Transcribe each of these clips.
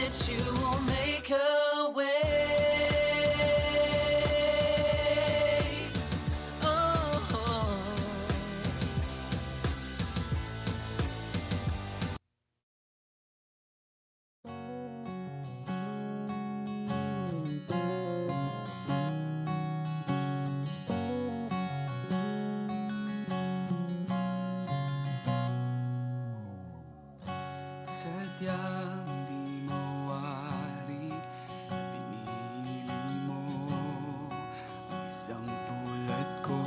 that you will make a way. Oh. Sadyang di mawari, pinili mo ang isang tulad ko.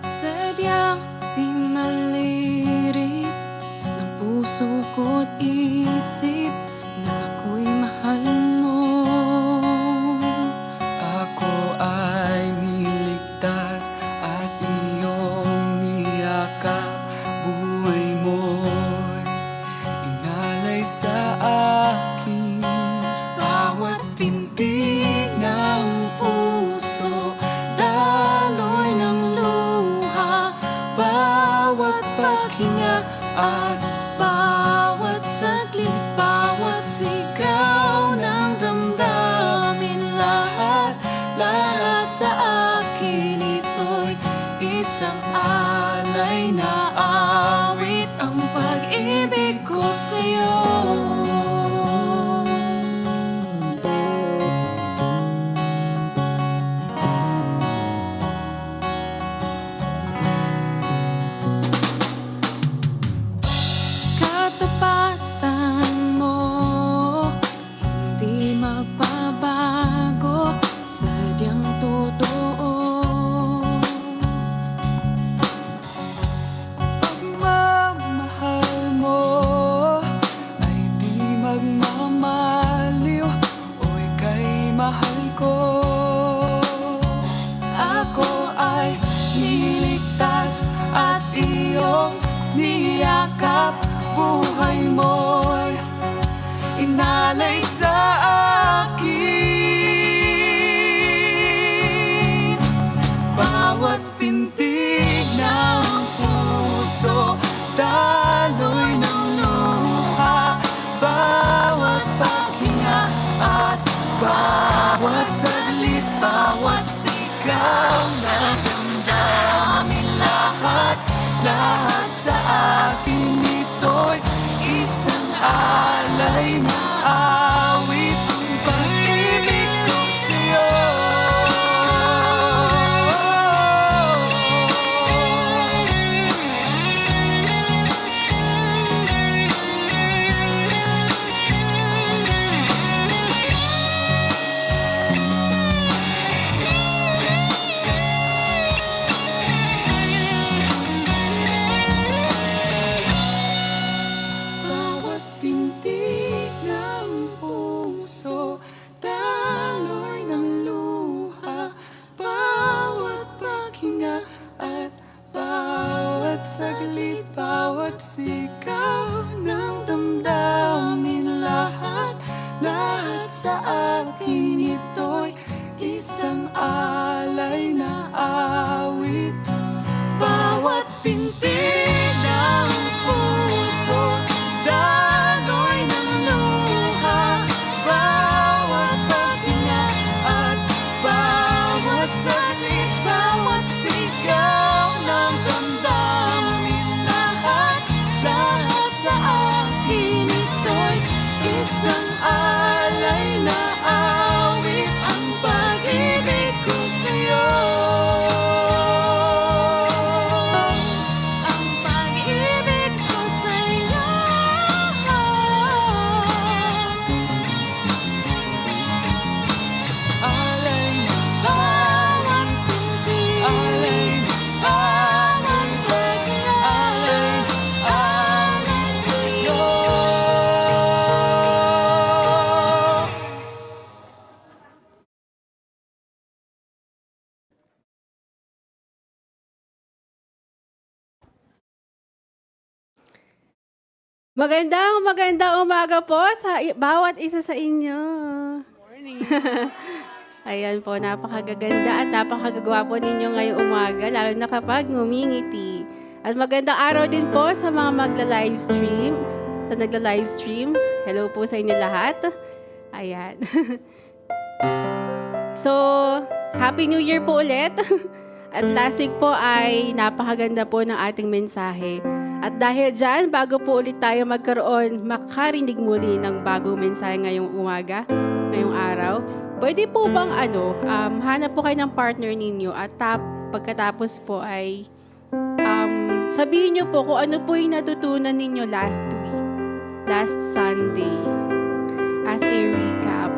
Sadyang di malirik ng puso ko't isip na ako'y mahal mo. Ako ay niligtas at iyong niyakap. Buhay mo'y inalay sa akin. Bawat tintig ng puso, daloy ng luha. Bawat paghinga at bawat saglit, bawat sigaw ng damdamin. Lahat sa akin ito'y isang alay na awit, ang pag-ibig ko sa'yo. Katapatan mo, hindi magbabago, sadyang totoo. Pagmamahal mo ay di magmamaliw, o ika'y mahal ko. Ako ay niligtas at iyong niyakap. Buhay mo'y inalay sa akin. Bawat pintig ng puso, daloy ng luha. Bawat paghinga at bawat saglit, bawat sigaw na damdamin. Lahat sa akin ito'y isang alay na awit, ang pag-ibig ko sa'yo. Bawat pintig ng puso, daloy ng luha. Bawat paghinga at bawat saglit, bawat sigaw ng damdamin. Lahat sa akin ito'y isang alay na awit. Bawat pintig ng puso, daloy ng luha. Bawat paghinga at bawat saglit, bawat sigaw ng damdamin. Lahat sa akin ito'y isang alay na awit, ang pag-ibig ko sa'yo. Ang pag-ibig ko sa'yo. Alay na, Bawat pintig, alay na, bawat paghinga, alay sa'yo. Magandang umaga po sa bawat isa sa inyo. Morning. Ayan po, napakagaganda at napakagagwapo ninyo ngayong umaga, lalo na kapag ngumingiti. At magandang araw din po sa mga magla-livestream. Sa nagla-livestream, hello po sa inyo lahat. Ayan. So, Happy New Year po ulit. At last week po ay napakaganda po ng ating mensahe. At dahil dyan, bago po ulit tayo makarinig muli ng bagong mensahe ngayong umaga, ngayong araw, pwede po bang hanap po kayo ng partner ninyo at pagkatapos po ay sabihin niyo po kung ano po yung natutunan ninyo last week, last Sunday, as a recap.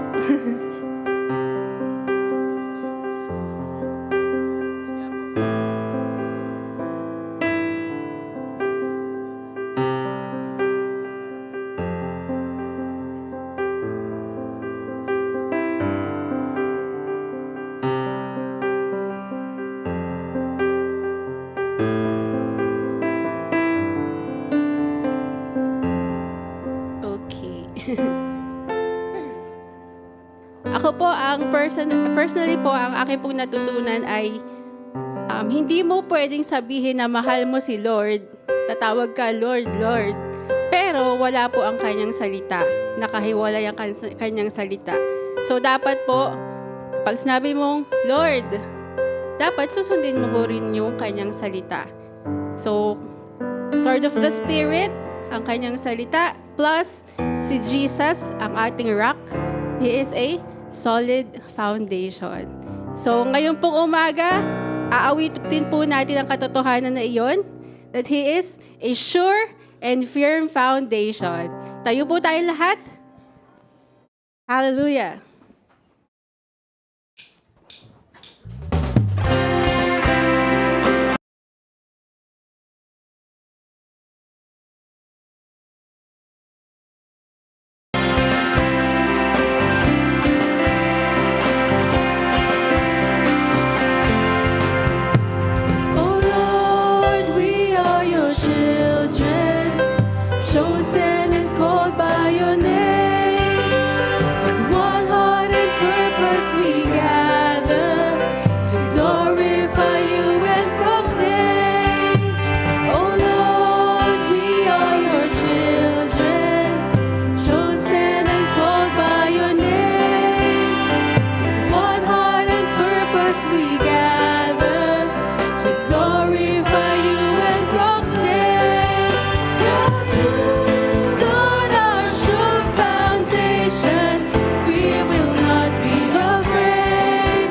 Ako po, personally po, ang aking pong natutunan ay hindi mo pwedeng sabihin na mahal mo si Lord, tatawag ka Lord, Lord, pero wala po ang kanyang salita, nakahiwalay ang kanyang salita. So dapat po, pag sinabi mong Lord, dapat susundin mo po rin yung kanyang salita. So, Sword of the Spirit, ang kanyang salita, plus si Jesus, ang ating rock. He is a solid foundation. So, ngayon pong umaga, aawitin po natin ang katotohanan na iyon, that He is a sure and firm foundation. Tayo po tayo lahat. Hallelujah. Oh Lord, we are your children, chosen and called by your name. With one heart and purpose we gather to glorify you and proclaim. Oh Lord, we are your children, chosen and called by your name. With one heart and purpose we gather to glorify you and proclaim. That you, Lord, our sure foundation, we will not be afraid.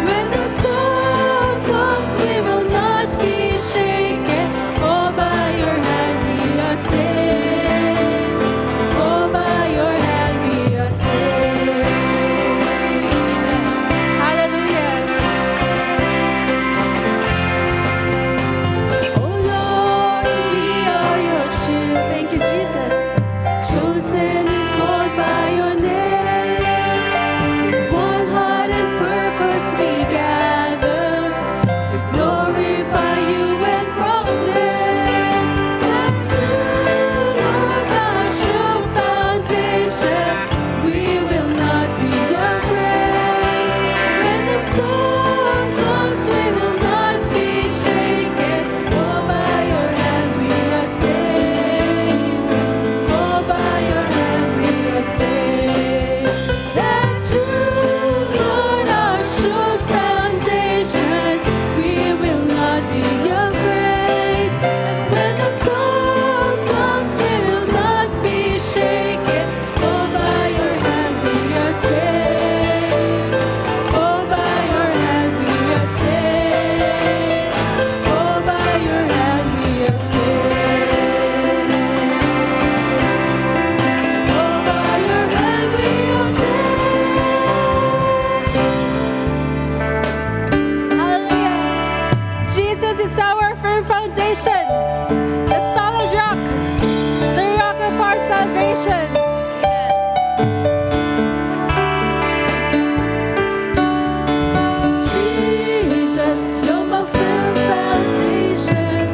When the storm comes, we will not be shaken. Oh, by your hand we are saved. Oh, by your hand we are saved. Hallelujah. Oh Lord, we are your shield. Thank you, Jesus. Chosen and called by your name. With one heart and purpose we gather to glorify you and proclaim. That you, Lord, our sure foundation, we will not be afraid. When the storm comes, we will not be shaken. Oh, by your hand we are saved. Oh, by your hand we are saved. That you, Lord, our sure foundation, we will not be afraid. When the storm comes, we will not be shaken. Oh, by your hand we are saved. Oh, by your hand we are saved. Oh, by your hand we are saved. Oh, by your hand we are saved. Hallelujah. Jesus is our firm foundation, the solid rock, the rock of our salvation. Jesus, you're my firm foundation.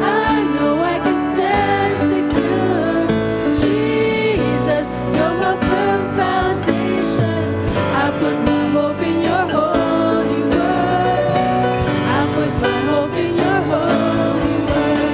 I know I can stand secure. Jesus, you're my firm foundation. I put my hope in your holy word. I put my hope in your holy word.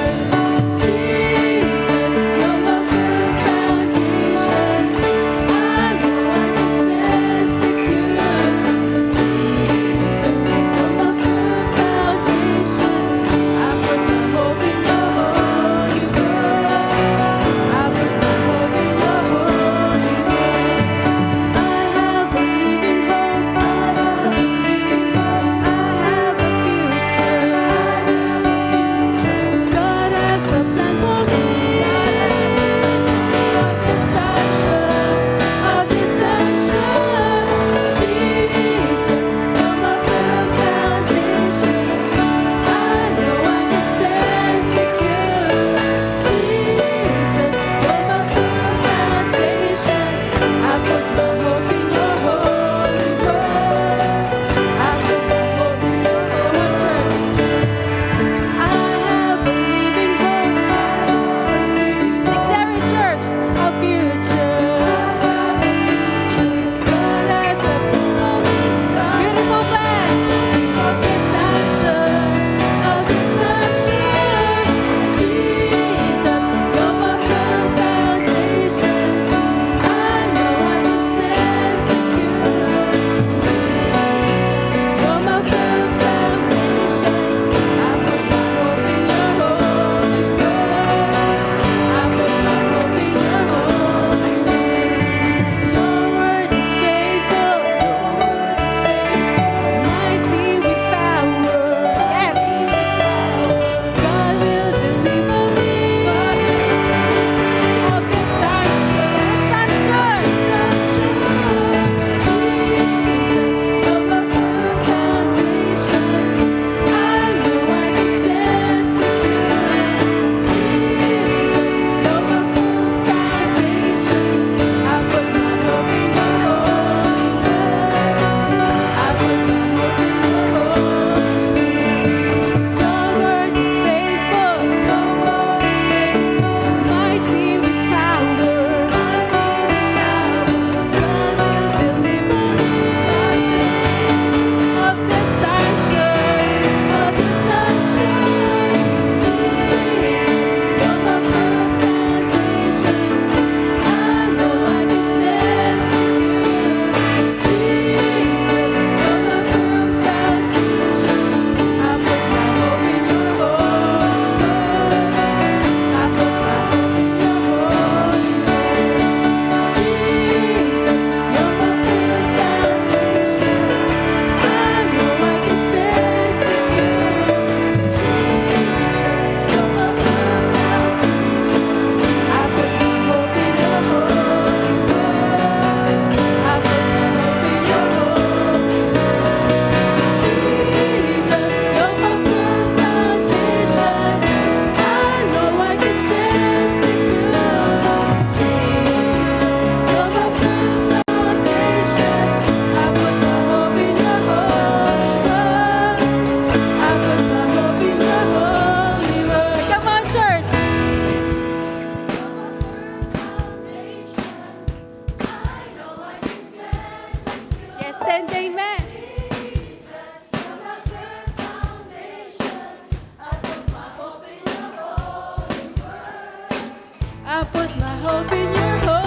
I put my hope in your hope.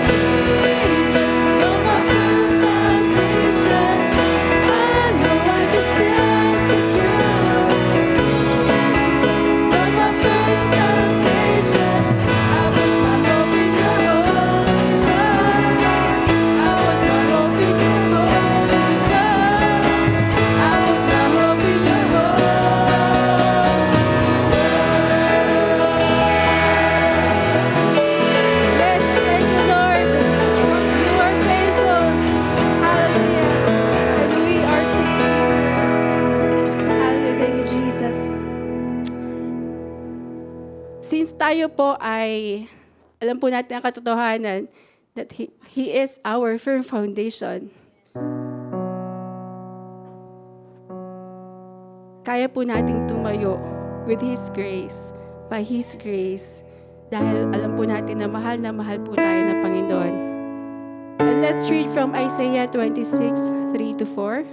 Jesus, you're my firm foundation. I know I can stand secure. You're my firm foundation. I put my hope in your hope. I put my hope in your hope. I put my hope in your hope. Yes, thank you, Lord. You are faithful. Hallelujah. And we are secure. Hallelujah. Thank you, Jesus. Since tayo po ay, alam po natin ang katotohanan that He is our firm foundation. Kaya po nating tumayo with His grace, by His grace, dahil alam po natin na mahal po tayo ng Panginoon. And let's read from Isaiah 26, 3-4.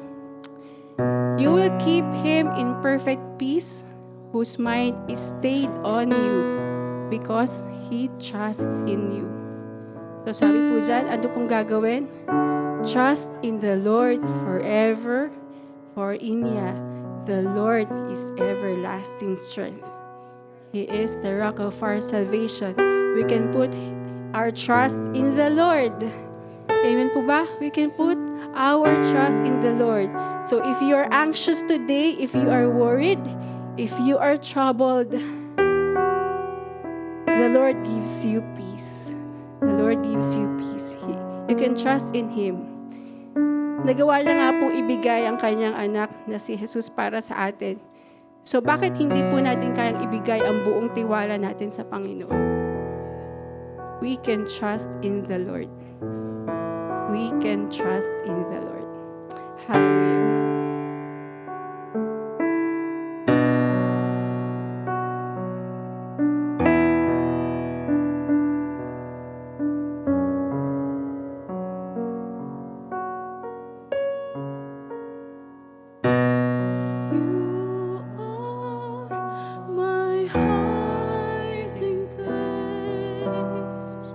You will keep him in perfect peace, whose mind is stayed on you, because he trusts in you. So sabi po dyan, ano pong gagawin? Trust in the Lord forever, for in Niya, the Lord is everlasting strength. He is the rock of our salvation. We can put our trust in the Lord. Amen po ba? We can put our trust in the Lord. So if you are anxious today, if you are worried, if you are troubled, the Lord gives you peace. The Lord gives you peace. You can trust in Him. Nagawa niya nga pong ibigay ang kanyang anak na si Jesus para sa atin. So bakit hindi po natin kayang ibigay ang buong tiwala natin sa Panginoon? We can trust in the Lord. We can trust in the Lord. Hallelujah. You are my hiding place.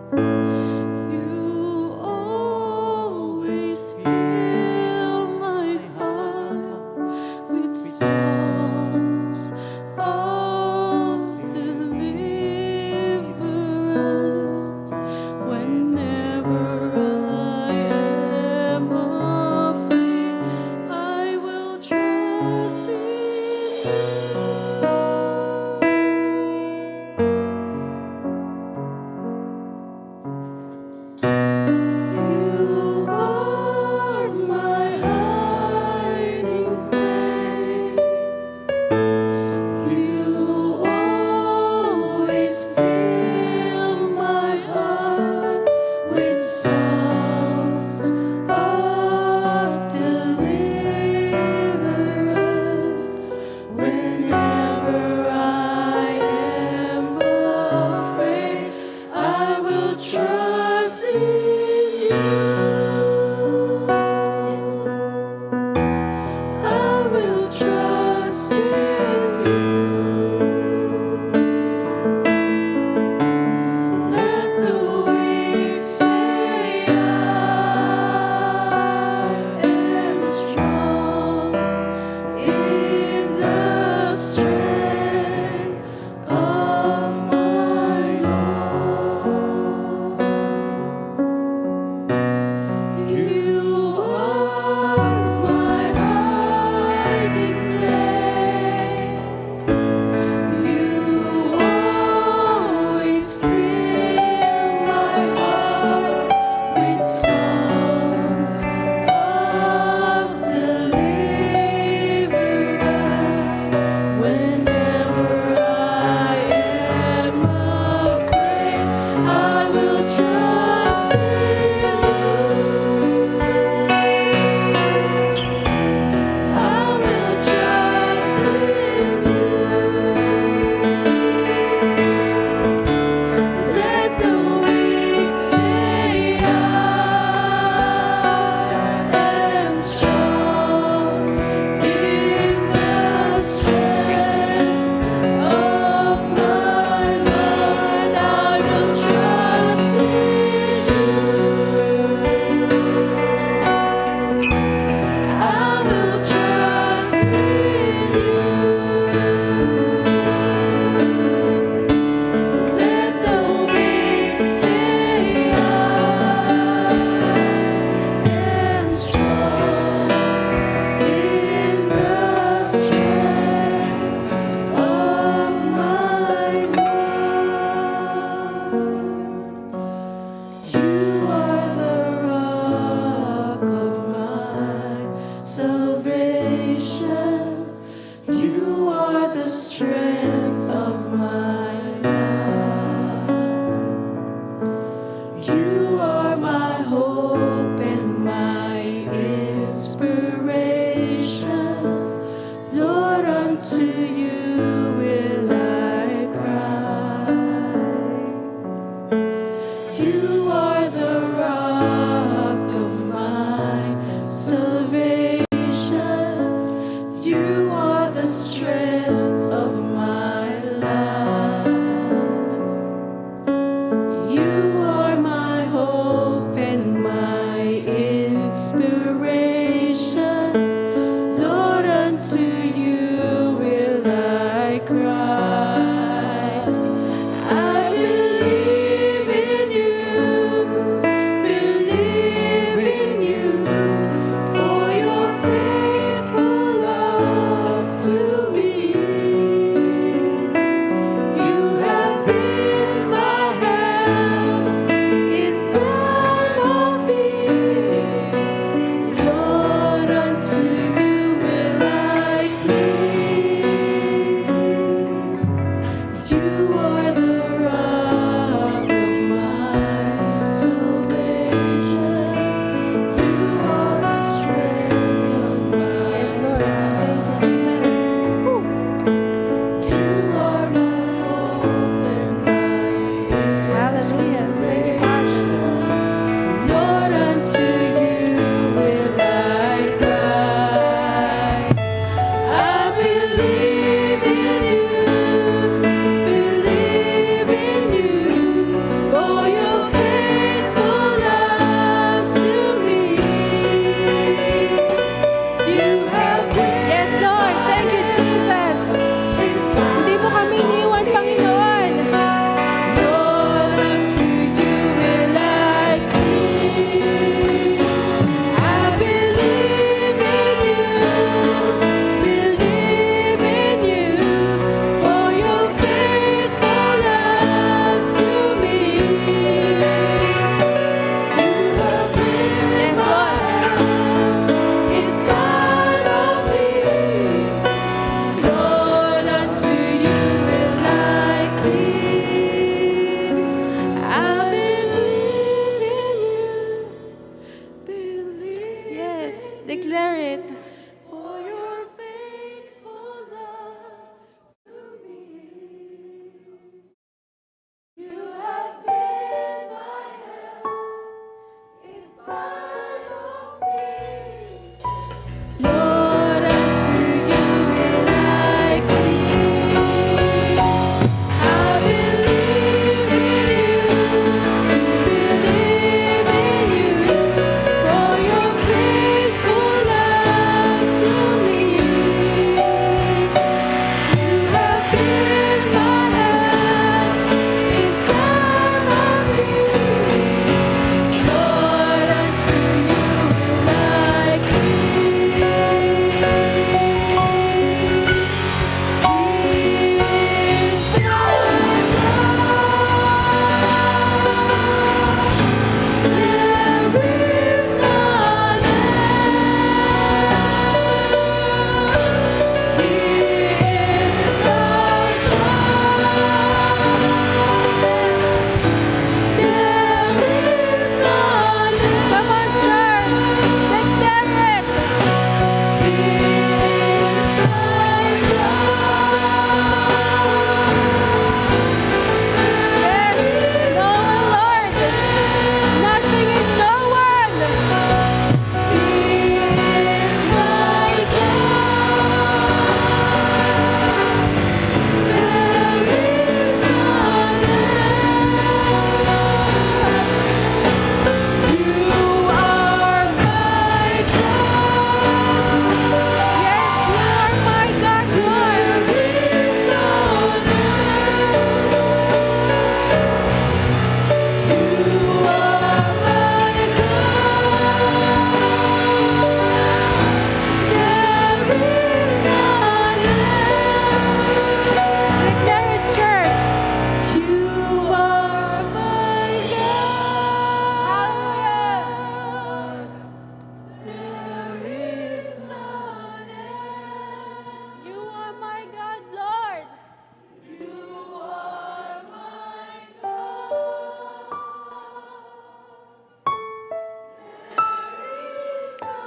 You always fill my heart with songs of deliverance. Whenever I am afraid, I will trust in you.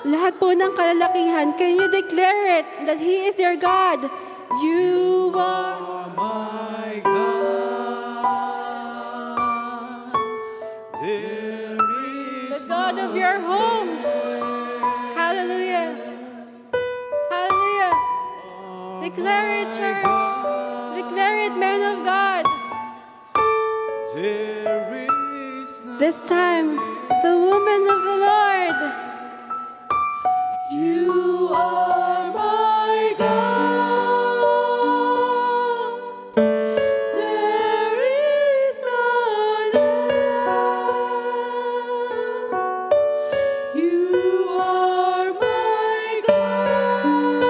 lahat po ng kalalakihan, can you declare it that He is your God? You are My God, there the is God of your homes. Hallelujah. Hallelujah. Declare it, church. Declare it, men of God. there is none. This time, the woman of the Lord. You are my God. There is none else. You are my God.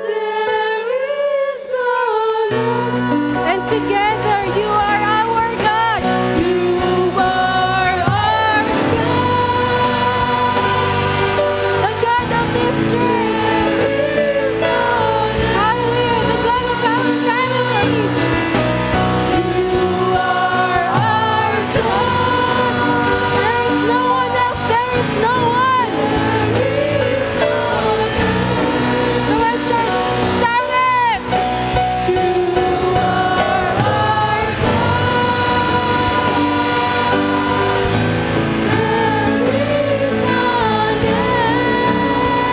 There is none else. And together, you are our God. You are our God. The God of this church. Hallelujah. The God of our families. You are our God. There is no one else. There is no one. Come on, church. Shout it. You are our God. There is none else. You are our God. There is none else.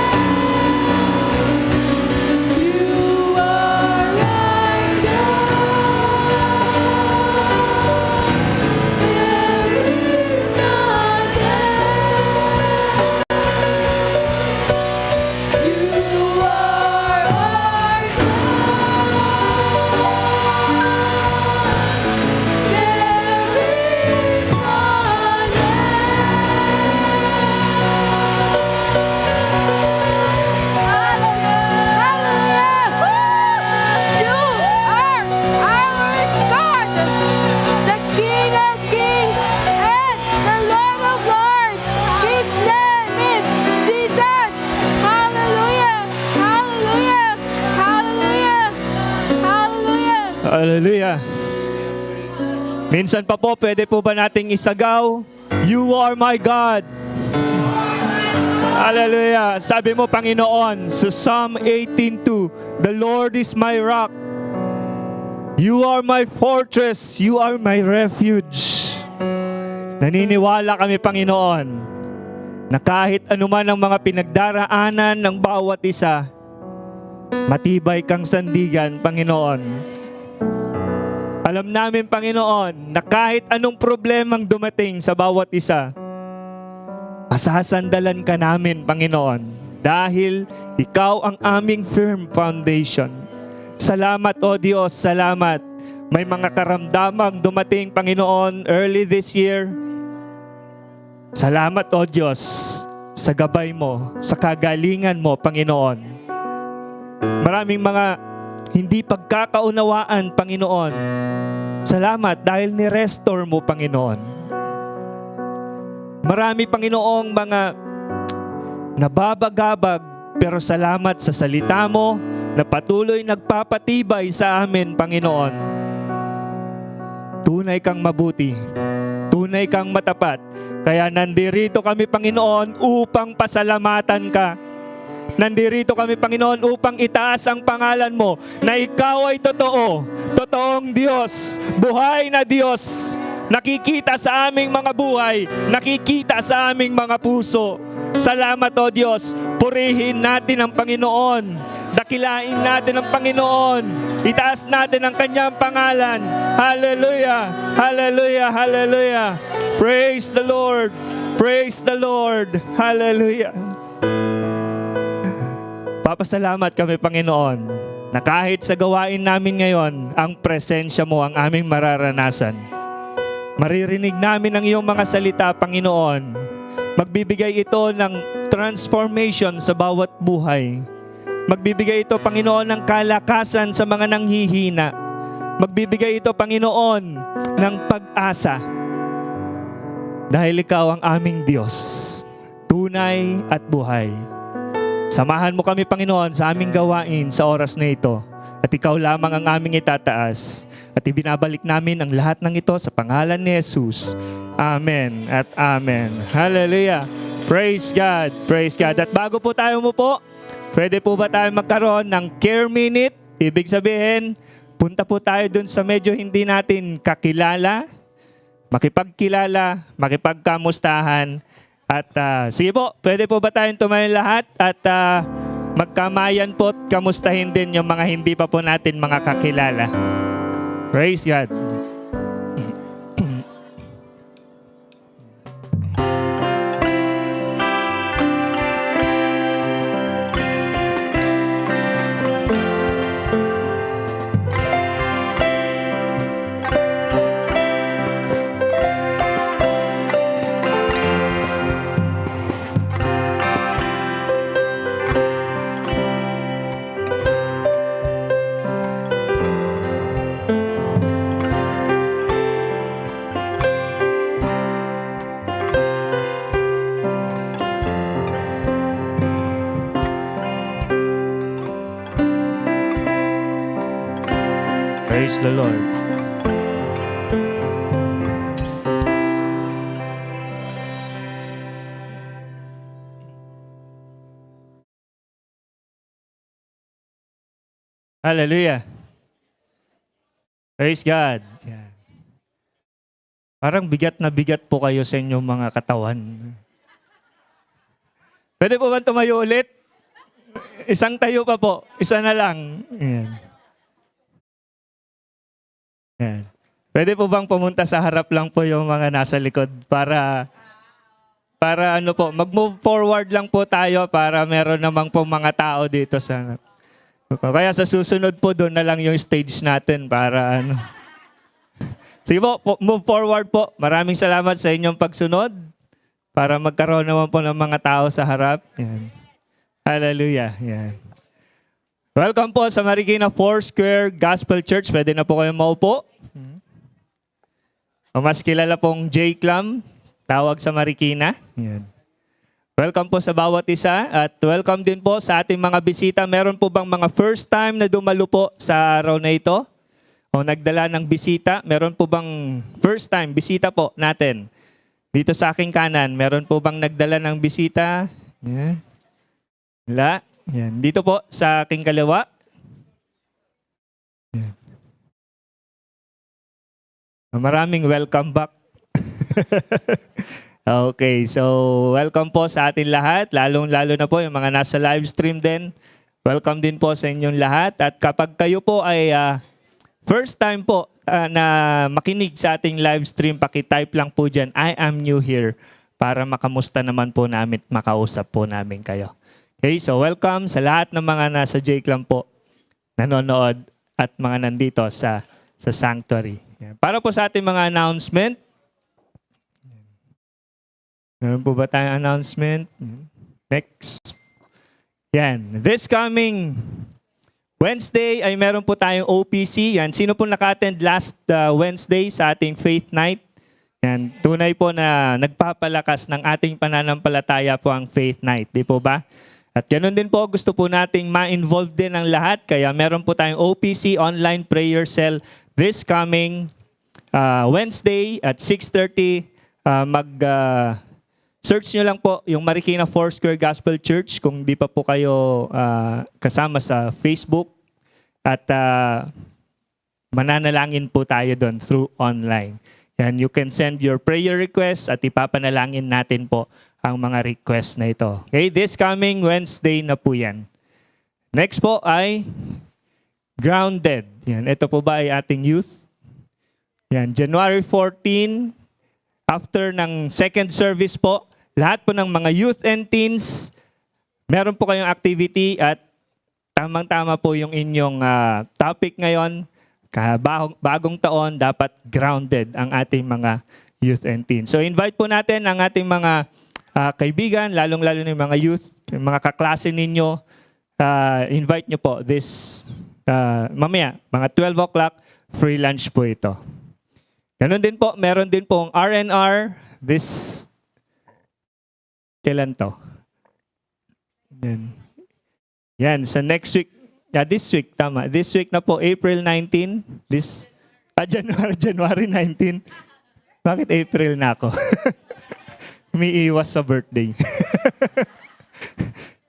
You are our Hallelujah. Minsan pa po, pwede po ba nating isagaw? You are my God. Hallelujah. Sabi mo, Panginoon, sa Psalm 18:2, the Lord is my rock. You are my fortress. You are my refuge. Naniniwala kami, Panginoon, na kahit anuman ang mga pinagdaraanan ng bawat isa, matibay kang sandigan, Panginoon. Alam namin, Panginoon, na kahit anong problemang dumating sa bawat isa, masasandalan ka namin, Panginoon, dahil Ikaw ang aming firm foundation. Salamat, O Diyos, salamat. May mga karamdamang dumating, Panginoon, early this year. Salamat, O Diyos, sa gabay mo, sa kagalingan mo, Panginoon. Maraming mga hindi pagkakaunawaan, Panginoon. Salamat dahil ni-restore mo, Panginoon. Marami, Panginoong, mga nababagabag, pero salamat sa salita mo na patuloy nagpapatibay sa amin, Panginoon. Tunay kang mabuti. Tunay kang matapat. Kaya nandirito kami, Panginoon, upang pasalamatan ka. Nandirito kami, Panginoon, upang itaas ang pangalan mo na ikaw ay totoo. Totoong Diyos, buhay na Diyos. Nakikita sa aming mga buhay, nakikita sa aming mga puso. Salamat, O Diyos. Purihin natin ang Panginoon. Dakilain natin ang Panginoon. Itaas natin ang kanyang pangalan. Hallelujah! Hallelujah! Hallelujah! Praise the Lord! Praise the Lord! Hallelujah! Papasalamat kami, Panginoon, na kahit sa gawain namin ngayon, ang presensya mo ang aming mararanasan. Maririnig namin ang iyong mga salita, Panginoon. Magbibigay ito ng transformation sa bawat buhay. Magbibigay ito, Panginoon, ng kalakasan sa mga nanghihina. Magbibigay ito, Panginoon, ng pag-asa. Dahil ikaw ang aming Diyos, tunay at buhay. Samahan mo kami, Panginoon, sa aming gawain sa oras na ito. At ikaw lamang ang aming itataas. At ibinabalik namin ang lahat ng ito sa pangalan ni Jesus. Amen at amen. Hallelujah. Praise God. Praise God. At bago po tayo umupo, pwede po ba tayo magkaroon ng care minute? Ibig sabihin, punta po tayo dun sa medyo hindi natin kakilala, makipagkilala, makipagkamustahan. At sige po, pwede po ba tayong tumayo lahat at magkamayan po at kamustahin din yung mga hindi pa po natin mga kakilala. Praise God. Praise the Lord. Hallelujah. Praise God. Yan. Parang bigat na bigat po kayo sa inyong mga katawan. Pwede po ba tumayo ulit? Isang tayo pa po. Isa na lang. Yan. Yan. Pwede po bang pumunta sa harap lang po yung mga nasa likod para ano po, mag-move forward lang po tayo para meron namang po mga tao dito sa kaya sa susunod po doon na lang yung stage natin para ano. Sige po, move forward po. Maraming salamat sa inyong pagsunod para magkaroon naman po ng mga tao sa harap. Yan. Hallelujah. Yan. Welcome po sa Marikina Foursquare Gospel Church. Pwede na po kayo maupo. O mas kilala pong J-Clam, tawag sa Marikina. Yan. Welcome po sa bawat isa at welcome din po sa ating mga bisita. Meron po bang mga first time na dumalo po sa araw na ito? O nagdala ng bisita? Meron po bang first time bisita po natin? Dito sa aking kanan, meron po bang nagdala ng bisita? Yan. Wala. Yan. Dito po sa aking kaliwa. Yan. Maraming welcome back. Okay, so welcome po sa atin lahat, lalong-lalo na po yung mga nasa live stream din. Welcome din po sa inyong lahat. At kapag kayo po ay first time po na makinig sa ating live stream, paki-type lang po dyan, I am new here, para makamusta naman po namin, makausap po namin kayo. Okay, so welcome sa lahat ng mga nasa J-Clam po, nanonood at mga nandito sa sanctuary. Yan. Para po sa ating mga announcement, meron po ba tayong announcement? Next. Yan. This coming Wednesday ay meron po tayong OPC. Yan. Sino po naka-attend last Wednesday sa ating Faith Night? Yan. Tunay po na nagpapalakas ng ating pananampalataya po ang Faith Night. Di po ba? At ganoon din po, gusto po nating ma-involve din ang lahat. Kaya meron po tayong OPC, Online Prayer Cell, this coming Wednesday at 6:30. Search nyo lang po yung Marikina Foursquare Gospel Church kung di pa po kayo kasama sa Facebook. At mananalangin po tayo doon through online. Yan, you can send your prayer requests at ipapanalangin natin po ang mga requests na ito. Okay, this coming Wednesday na po yan. Next po ay Grounded. Yan, ito po ba ay ating youth? Yan, January 14, after ng second service po, lahat po ng mga youth and teens, meron po kayong activity at tamang-tama po yung inyong topic ngayon. Bagong taon, dapat grounded ang ating mga youth and teens. So invite po natin ang ating mga kaibigan, lalong-lalo na yung mga youth, yung mga kaklase ninyo. Invite nyo po this mamaya, mga 12 o'clock, free lunch po ito. Ganun din po, meron din pong R&R this, kailan to? Yan, sa next week, this week, tama. This week na po, April 19, January 19. Bakit April na ako? umiiwas sa birthday.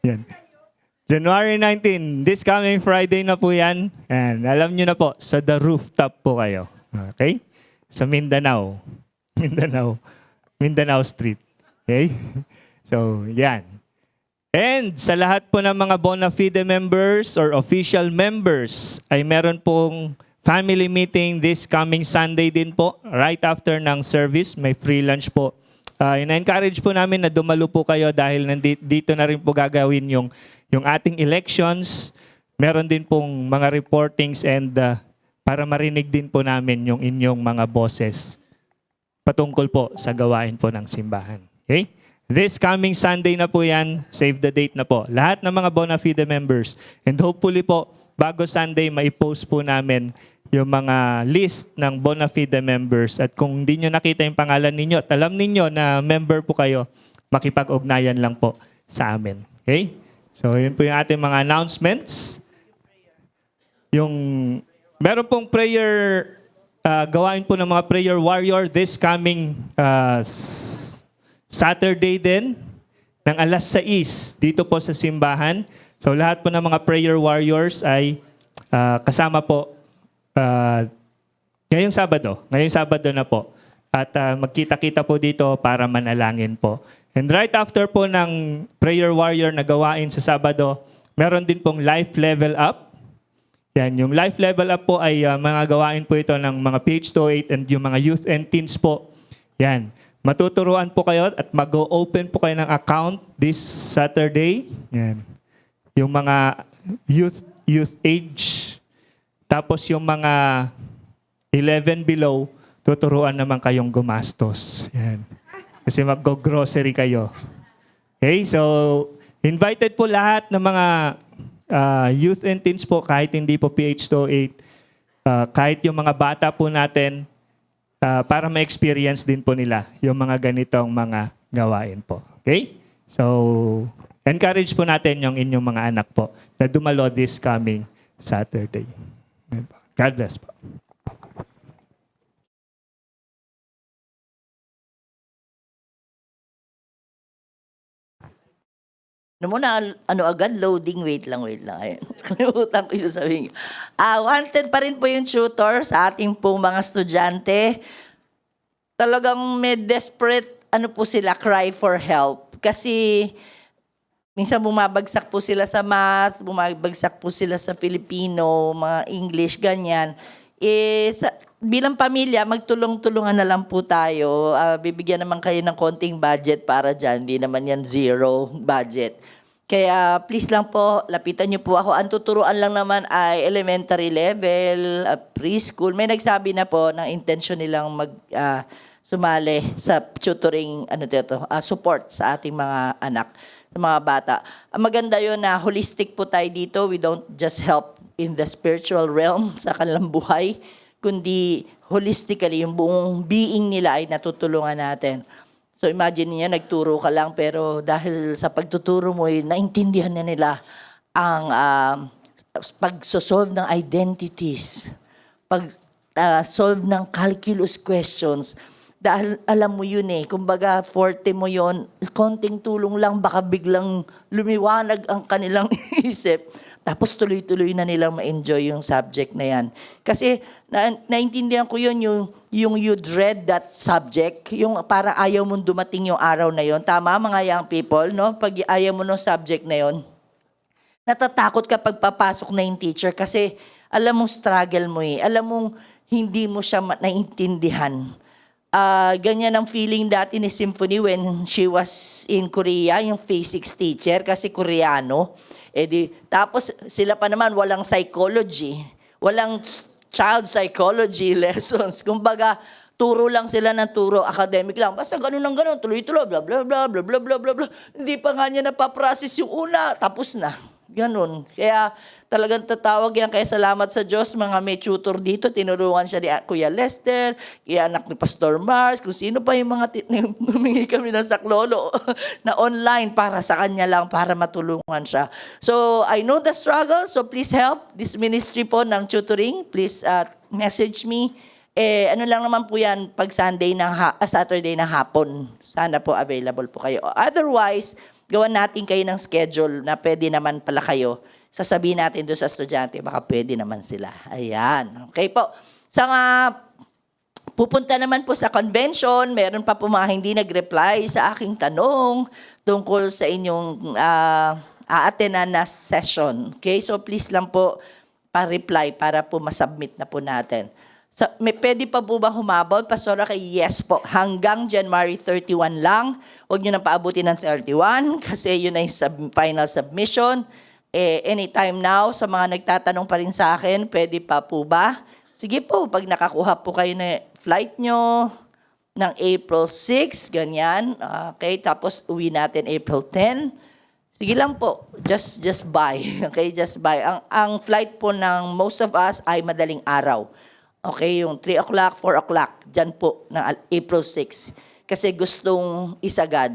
Yan. January 19, this coming Friday na po yan. And alam nyo na po, sa The Rooftop po kayo. Okay? Sa Mindanao. Mindanao Street. Okay? So, yan. And sa lahat po ng mga bona fide members or official members ay meron pong family meeting this coming Sunday din po. Right after ng service, may free lunch po. Ina-encourage po namin na dumalo po kayo dahil dito na rin po gagawin yung ating elections. Meron din pong mga reportings and para marinig din po namin yung inyong mga boses patungkol po sa gawain po ng simbahan. Okay? This coming Sunday na po yan, save the date na po. Lahat ng mga bona fide members. And hopefully po, bago Sunday, maipost po namin yung mga list ng bona fide members. At kung hindi nyo nakita yung pangalan ninyo at alam ninyo na member po kayo, makipag-ugnayan lang po sa amin. Okay? So, yun po yung ating mga announcements. Meron pong prayer, gawain po ng mga prayer warrior this coming Saturday din, ng alas 6, dito po sa simbahan. So, lahat po ng mga prayer warriors ay kasama po ngayong Sabado. Ngayong Sabado na po. At magkita-kita po dito para manalangin po. And right after po ng prayer warrior na gawain sa Sabado, meron din pong life level up. Yan, yung life level up po ay mga gawain po ito ng mga PH28 and yung mga youth and teens po. Yan. Matuturuan po kayo at mag-open po kayo ng account this Saturday. Yan. Yung mga youth age. Tapos yung mga 11 below, tuturuan naman kayong gumastos. Yan. Kasi mag-grocery kayo. Okay, so invited po lahat ng mga youth and teens po, kahit hindi po PH28, kahit yung mga bata po natin, para ma-experience din po nila yung mga ganitong mga gawain po. Okay? So, encourage po natin yung inyong mga anak po na dumalo this coming Saturday. God bless po. Agad, loading, wait lang. Ayun. Kalimutan ko yung sabihin. Wanted pa rin po yung tutor sa ating pong mga estudyante. Talagang may desperate, po sila, cry for help. Kasi, minsan bumabagsak po sila sa math, bumabagsak po sila sa Filipino, mga English, ganyan. Bilang pamilya, magtulong-tulungan na lang po tayo. Bibigyan naman kayo ng konting budget para dyan. Hindi naman yan zero budget. Kaya please lang po, lapitan niyo po ako. Ang tuturuan lang naman ay elementary level, preschool. May nagsabi na po ng intention nilang sumali sa tutoring support sa ating mga anak, sa mga bata. Maganda yun na holistic po tayo dito. We don't just help in the spiritual realm sa kanilang buhay, kundi holistically, yung buong being nila ay natutulungan natin. So imagine niya, nagturo ka lang, pero dahil sa pagtuturo mo, naintindihan na nila ang pag-solve ng identities, pag-solve ng calculus questions. Dahil alam mo yun kumbaga forte mo yun, konting tulong lang, baka biglang lumiwanag ang kanilang isip. Tapos tuloy-tuloy na nilang ma-enjoy yung subject na yan. Kasi naintindihan ko yun, yung you dread that subject, yung para ayaw mong dumating yung araw na yon. Tama mga young people, no? Pag ayaw mo ng subject na yon, natatakot ka pag papasok na yung teacher kasi alam mong struggle mo alam mong hindi mo siya naintindihan. Ganyan ang feeling dati ni Symphony when she was in Korea, yung physics teacher, kasi Koreano. Tapos sila pa naman walang psychology, walang child psychology lessons. Kumbaga, turo lang sila ng turo, academic lang. Basta ganun ng ganun, tuloy-tuloy, bla bla bla bla bla bla bla bla. Hindi pa nga niya napaprocess yung una, tapos na. Ganun. Kaya talagang tatawag yan. Kaya salamat sa Diyos, mga may tutor dito. Tinuruan siya ni Kuya Lester, kaya anak ni Pastor Mars, kung sino pa yung mga humingi kami ng saklolo na online para sa kanya lang, para matulungan siya. So, I know the struggle, so please help this ministry po ng tutoring. Please message me ano lang naman po yan pag Saturday ng hapon. Sana po available po kayo. Otherwise, gawan natin kayo ng schedule na pwede naman pala kayo. Sasabihin natin doon sa estudyante, baka pwede naman sila. Ayan. Okay po. Sa pupunta naman po sa convention, meron pa po mga hindi nag-reply sa aking tanong tungkol sa inyong a-attendan na session. Okay? So please lang po pa-reply para po masubmit na po natin. Pwede pa po ba humabol? Pastora, yes po. Hanggang January 31 lang. Huwag nyo nang paabutin ng 31 kasi yun ay final submission. Anytime now, sa mga nagtatanong pa rin sa akin, pwede pa po ba? Sige po, pag nakakuha po kayo na flight nyo ng April 6, ganyan. Okay, tapos uwi natin April 10. Sige lang po, just buy. Okay, just buy. Ang flight po ng most of us ay madaling araw. Okay, yung 3 o'clock, 4 o'clock, dyan po ng April 6. Kasi gustong isagad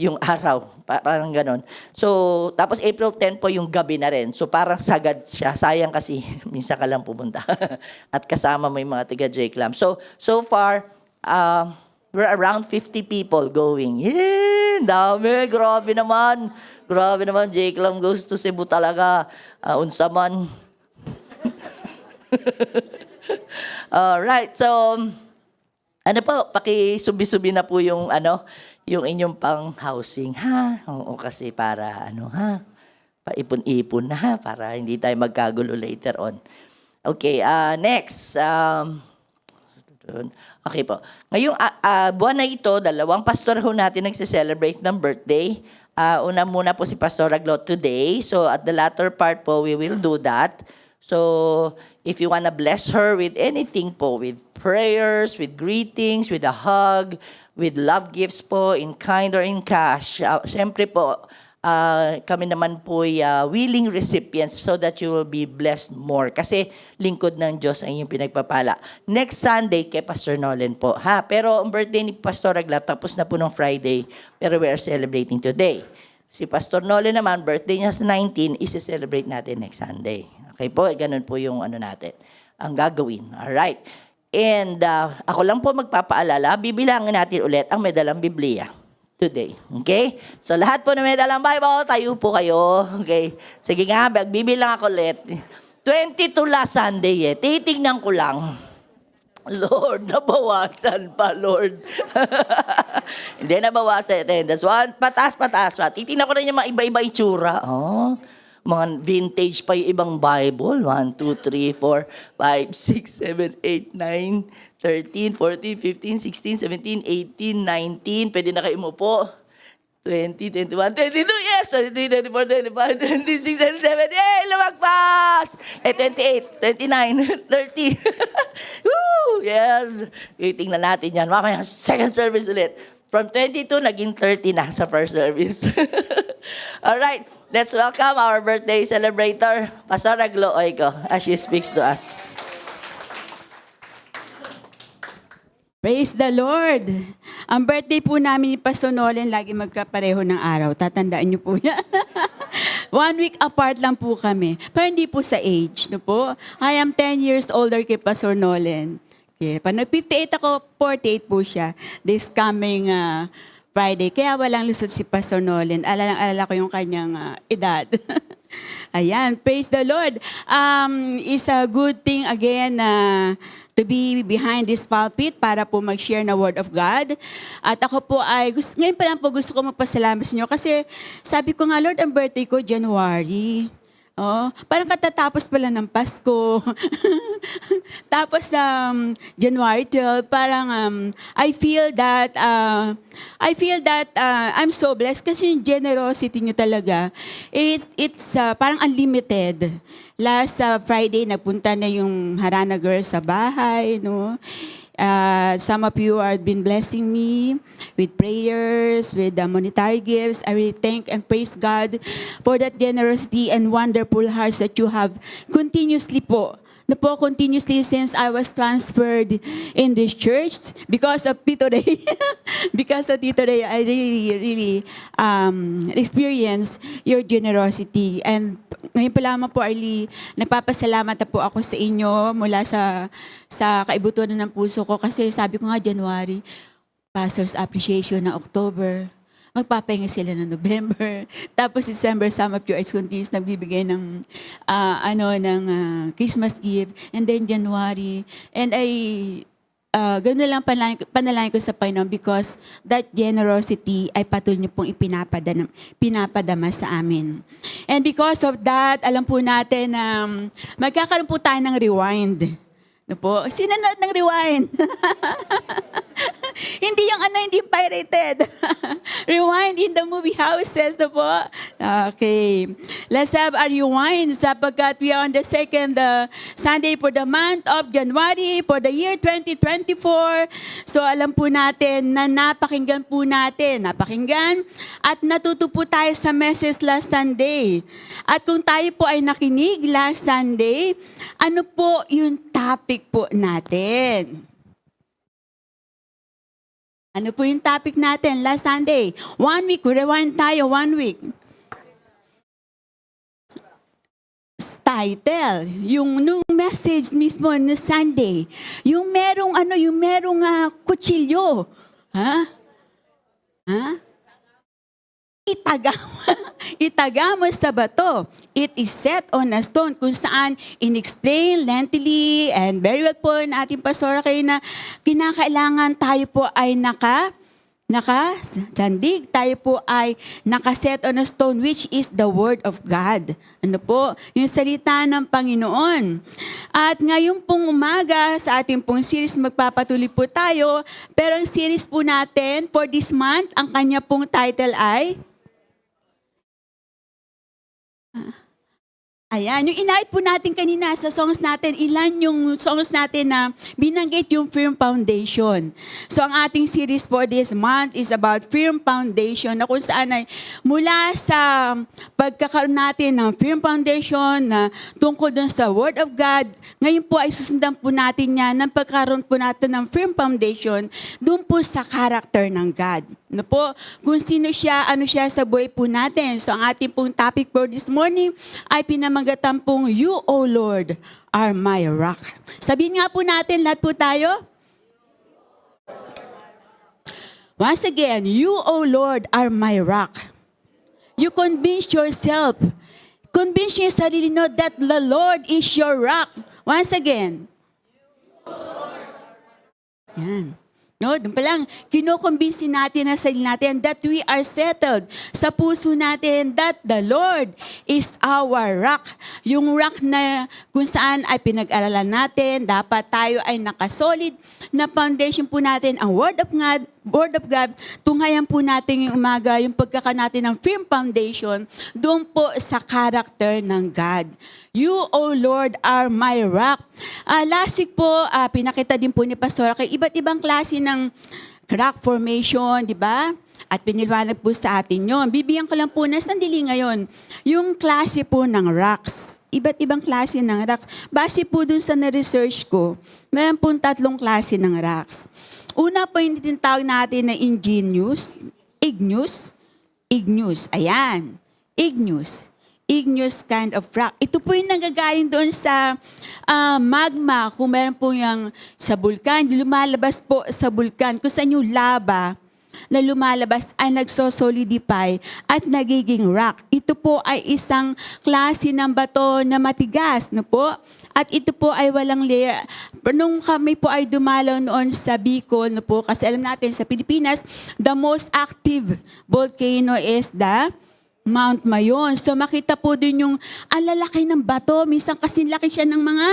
yung araw. Parang ganon. So, tapos April 10 po yung gabi na rin. So, parang sagad siya. Sayang kasi, minsan ka lang pumunta. At kasama mo yung mga tiga J-Clam. So far, we're around 50 people going. Yeah, dami. Grabe naman. Grabe naman. J-Clam goes to Cebu talaga. Unsa man. Alright, so ano po, pakisubi-subi na po yung yung inyong pang-housing, ha? Oo, kasi para paipon-ipon na, ha? Para hindi tayo magkagulo later on. Okay, next. Okay po. Ngayong buwan na ito, 2 pastor ho natin nagse-celebrate ng birthday. Una muna po si Pastor Aglo today. So at the latter part po, we will do that. So, if you wanna bless her with anything po, with prayers, with greetings, with a hug, with love gifts po, in kind or in cash, siyempre po, kami naman po willing recipients so that you will be blessed more. Kasi lingkod ng Diyos ang inyong pinagpapala. Next Sunday, kay Pastor Nolan po. Pero ang birthday ni Pastor Agla, tapos na po ng Friday, pero we are celebrating today. Si Pastor Nolan naman, birthday niya sa 19, isi-celebrate natin next Sunday. Okay po, ganun po yung natin, ang gagawin. Alright. And ako lang po magpapaalala, bibilangin natin ulit ang may dalang Biblia today. Okay? So lahat po na may dalang Bible, tayo po kayo. Okay? Sige nga, bibilang ako ulit. 22 last Sunday titignan ko lang. Lord, nabawasan pa, Lord. Hindi nabawasan attendance. Pataas. Titignan ko rin yung mga iba-iba itsura. Mga vintage pa yung ibang Bible. 1, 2, 3, 4, 5, 6, 7, 8, 9, 13, 14, 15, 16, 17, 18, 19. Pwede na kayo umupo. 20, 21, 22, yes! 23, 24, 25, 26, 27, yay! Lumagpas! 28, 29, 30. Woo! Yes! Tingnan natin yan. Mamaya, second service ulit. From 22, naging 30 na sa first service. Alright, let's welcome our birthday celebrator, Pastor Aglo Oiko, as she speaks to us. Praise the Lord! Ang birthday po namin ni Pastor Nolan, lagi magkapareho ng araw. Tatandaan niyo po yan. 1 week apart lang po kami. Pero hindi po sa age. No po? I am 10 years older kay Pastor Nolan. Okay. Pag nag-58 ako, 48 po siya. This coming Friday. Kaya walang lusot si Pastor Nolan. Alala ko yung kanyang edad. Ayan, praise the Lord. It's a good thing again to be behind this pulpit para po mag-share na Word of God. At ako po ay, ngayon pa lang po gusto ko magpasalamat sa inyo kasi sabi ko nga, Lord, ang birthday ko, January. Parang katatapos pala ng Pasko. Tapos January 12, parang I feel that I'm so blessed kasi yung generosity nyo talaga, it's parang unlimited. Last Friday, nagpunta na yung Harana girls sa bahay, no? Some of you have been blessing me with prayers, with monetary gifts. I really thank and praise God for that generosity and wonderful hearts that you have continuously po na po continuously since I was transferred in this church because of Tito Ray. Because of Tito Ray, I really experienced your generosity. And ngayon pa lamang po, Arlie, nagpapasalamat na po ako sa inyo mula sa kaibuturan ng puso ko. Kasi sabi ko nga, January, Pastor's Appreciation na October. Magpapahinga sila ng November. Tapos December, some of your arts continues nagbibigay ng Christmas gift. And then January. And gano'n lang panalangin ko sa Panginoon because that generosity ay patuloy niyo pong pinapadama sa amin. And because of that, alam po natin na magkakaroon po tayo ng rewind. Ano po? Sinanood ng rewind? Hindi yung pirated. Rewind in the movie houses na po. Okay. Let's have a rewind sapagkat we are on the second Sunday for the month of January for the year 2024. So alam po natin na napakinggan at natuto po tayo sa message last Sunday. At kung tayo po ay nakinig last Sunday, ano po yung topic po natin? Ano po yung topic natin last Sunday? 1 week, rewind tayo, 1 week. Title, nung message mismo no Sunday, yung merong kutsilyo. Ha? Itagamo sa bato. It is set on a stone kung saan in-explain lengthily and very well po na ating pastora kayo na kinakailangan tayo po ay sandig, tayo po ay nakaset on a stone which is the Word of God. Ano po? Yung salita ng Panginoon. At ngayon pong umaga sa ating pong series magpapatuloy po tayo, pero ang series po natin for this month, ang kanya pong title ay ayan, yung inait po natin kanina sa songs natin, ilan yung songs natin na binanggit yung firm foundation. So ang ating series for this month is about firm foundation na kung saan ay mula sa pagkakaroon natin ng firm foundation na tungkol dun sa Word of God, ngayon po ay susundan po natin yan ng pagkaroon po natin ng firm foundation dun po sa character ng God. Ano po? Kung sino siya, ano siya sa buhay po natin. So ang ating pong topic for this morning ay pinamagatan pong You, O Lord, are my rock. Sabihin nga po natin, lahat po tayo. Once again, You, O Lord, are my rock. You convince yourself. Convince your sarili no that the Lord is your rock. Once again. Yan. No, doon pa lang, kinukumbinsin natin na sarili natin that we are settled sa puso natin that the Lord is our rock. Yung rock na kung saan ay pinag-aralan natin, dapat tayo ay nakasolid na foundation po natin ang Word of God, tunghayan po natin yung umaga, yung natin ng firm foundation, doon po sa character ng God. You, O Lord, are my rock. Last week po, pinakita din po ni Pastora kay iba't ibang klase ng rock formation, di ba? At piniliwanag po sa atin yon. Bibigyan ko lang po na sandali ngayon, yung klase po ng rocks. Iba't ibang klase ng rocks. Base po dun sa na-research ko, mayroon po 3 klase ng rocks. Una po yung tinatawag natin na igneous. Ayan. Igneous kind of rock. Ito po yung nanggagaling doon sa magma. Kung meron po yung sa bulkan, lumalabas po sa bulkan. Kung saan yung lava na lumalabas ay nagsosolidify at nagiging rock. Ito po ay isang klase ng bato na matigas. No po? At ito po ay walang layer. Nung kami po ay dumalaw noon sa Bicol, no po, kasi alam natin sa Pilipinas, the most active volcano is the Mount Mayon. So makita po din yung alalaki ng bato. Minsan kasi laki siya ng mga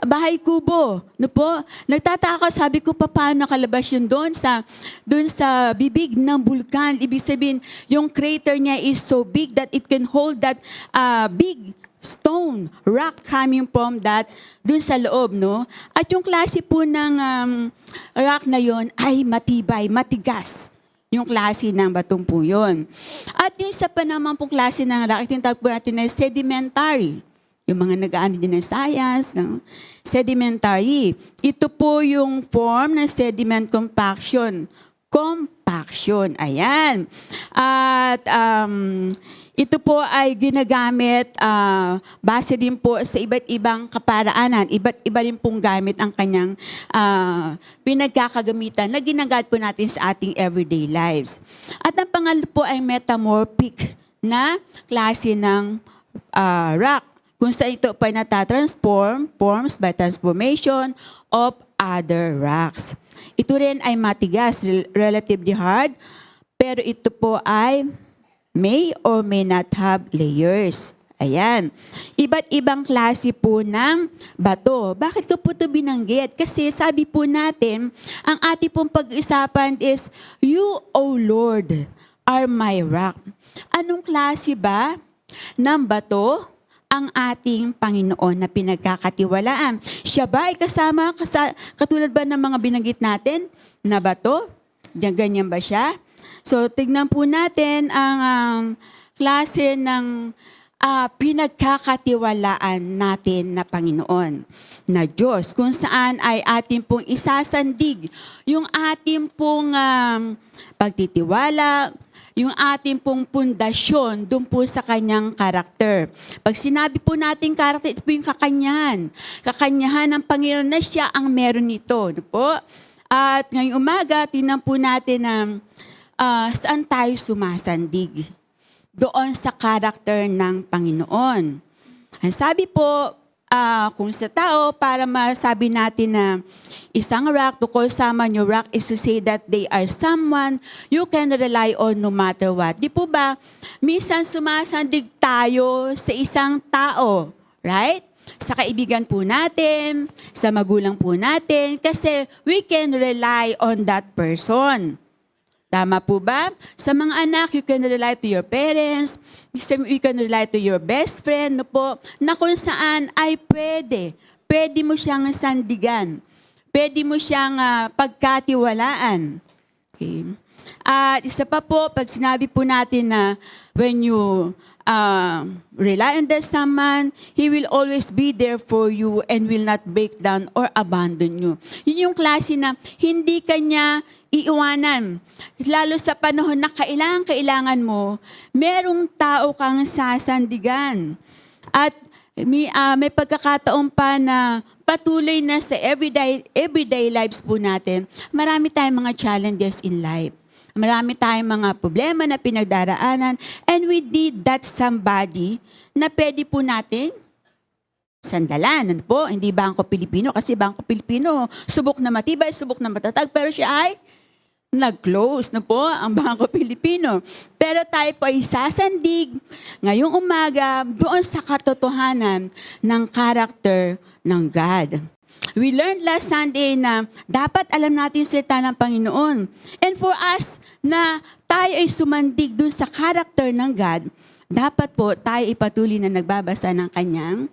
bahay kubo. No po? Nagtataka ako, sabi ko, paano nakalabas yun doon sa bibig ng bulkan. Ibig sabihin, yung crater niya is so big that it can hold that big stone, rock coming from that, doon sa loob, no? At yung klase po ng rock na yon ay matibay, matigas. Yung klase ng batong po yun. At yung isa pa naman pong klase ng rock, itinatawag po natin na sedimentary. Yung mga nag-aano din ng science, ng sedimentary. Ito po yung form ng sediment compaction. Compaction, ayan. At ito po ay ginagamit base din po sa iba't ibang kaparaanan. Iba't iba rin pong gamit ang kanyang pinagkakagamitan na ginagamit po natin sa ating everyday lives. At ang pangalan po ay metamorphic na klase ng rock. Kung sa ito pa natatransform, forms by transformation of other rocks. Ito rin ay matigas, relatively hard, pero ito po ay may or may not have layers. Ayan. Iba't ibang klase po ng bato. Bakit ko po ito binanggit? Kasi sabi po natin, ang ating pong pag-isapan is, You, O Lord, are my rock. Anong klase ba ng bato ang ating Panginoon na pinagkakatiwalaan? Siya ba ay kasama, katulad ba ng mga binanggit natin na bato? Ganyan ba siya? So, tignan po natin ang klase ng pinagkakatiwalaan natin na Panginoon, na Diyos, kung saan ay ating pong isasandig yung ating pong pagtitiwala, yung ating pong pundasyon doon po sa kanyang karakter. Pag sinabi po natin karakter, ito po yung kakanyahan. Kakanyahan ng Panginoon na siya ang meron nito. Ano po? At ngayong umaga, tingnan po natin na saan tayo sumasandig. Doon sa karakter ng Panginoon. Ang sabi po, kung sa tao, para masabi natin na isang rock, to call someone your rock is to say that they are someone you can rely on no matter what. Di po ba, minsan sumasandig tayo sa isang tao, right? Sa kaibigan po natin, sa magulang po natin, kasi we can rely on that person. Tama po ba? Sa mga anak, you can rely to your parents, you can rely to your best friend, no po, na kung saan ay pwede mo siyang sandigan, pwede mo siyang pagkatiwalaan. Okay. At isa pa po, pag sinabi po natin na when you rely on that someone, he will always be there for you and will not break down or abandon you. Yun yung klase na hindi kanya iiwanan. Lalo sa panahon na kailangan mo, merong tao kang sasandigan. At may pagkakataon pa na patuloy na sa everyday lives po natin, marami tayong mga challenges in life. Marami tayong mga problema na pinagdaraanan, and we need that somebody na pwede po natin sandalan. Ano po? Hindi Bangko Pilipino, kasi Bangko Pilipino, subok na matibay, subok na matatag, pero siya ay nag-close na po ang Bangko Pilipino. Pero tayo po ay sasandig ngayong umaga doon sa katotohanan ng karakter ng God. We learned last Sunday na dapat alam natin salita ng Panginoon. And for us na tayo ay sumandig doon sa karakter ng God, dapat po tayo ipatuloy na nagbabasa ng kanyang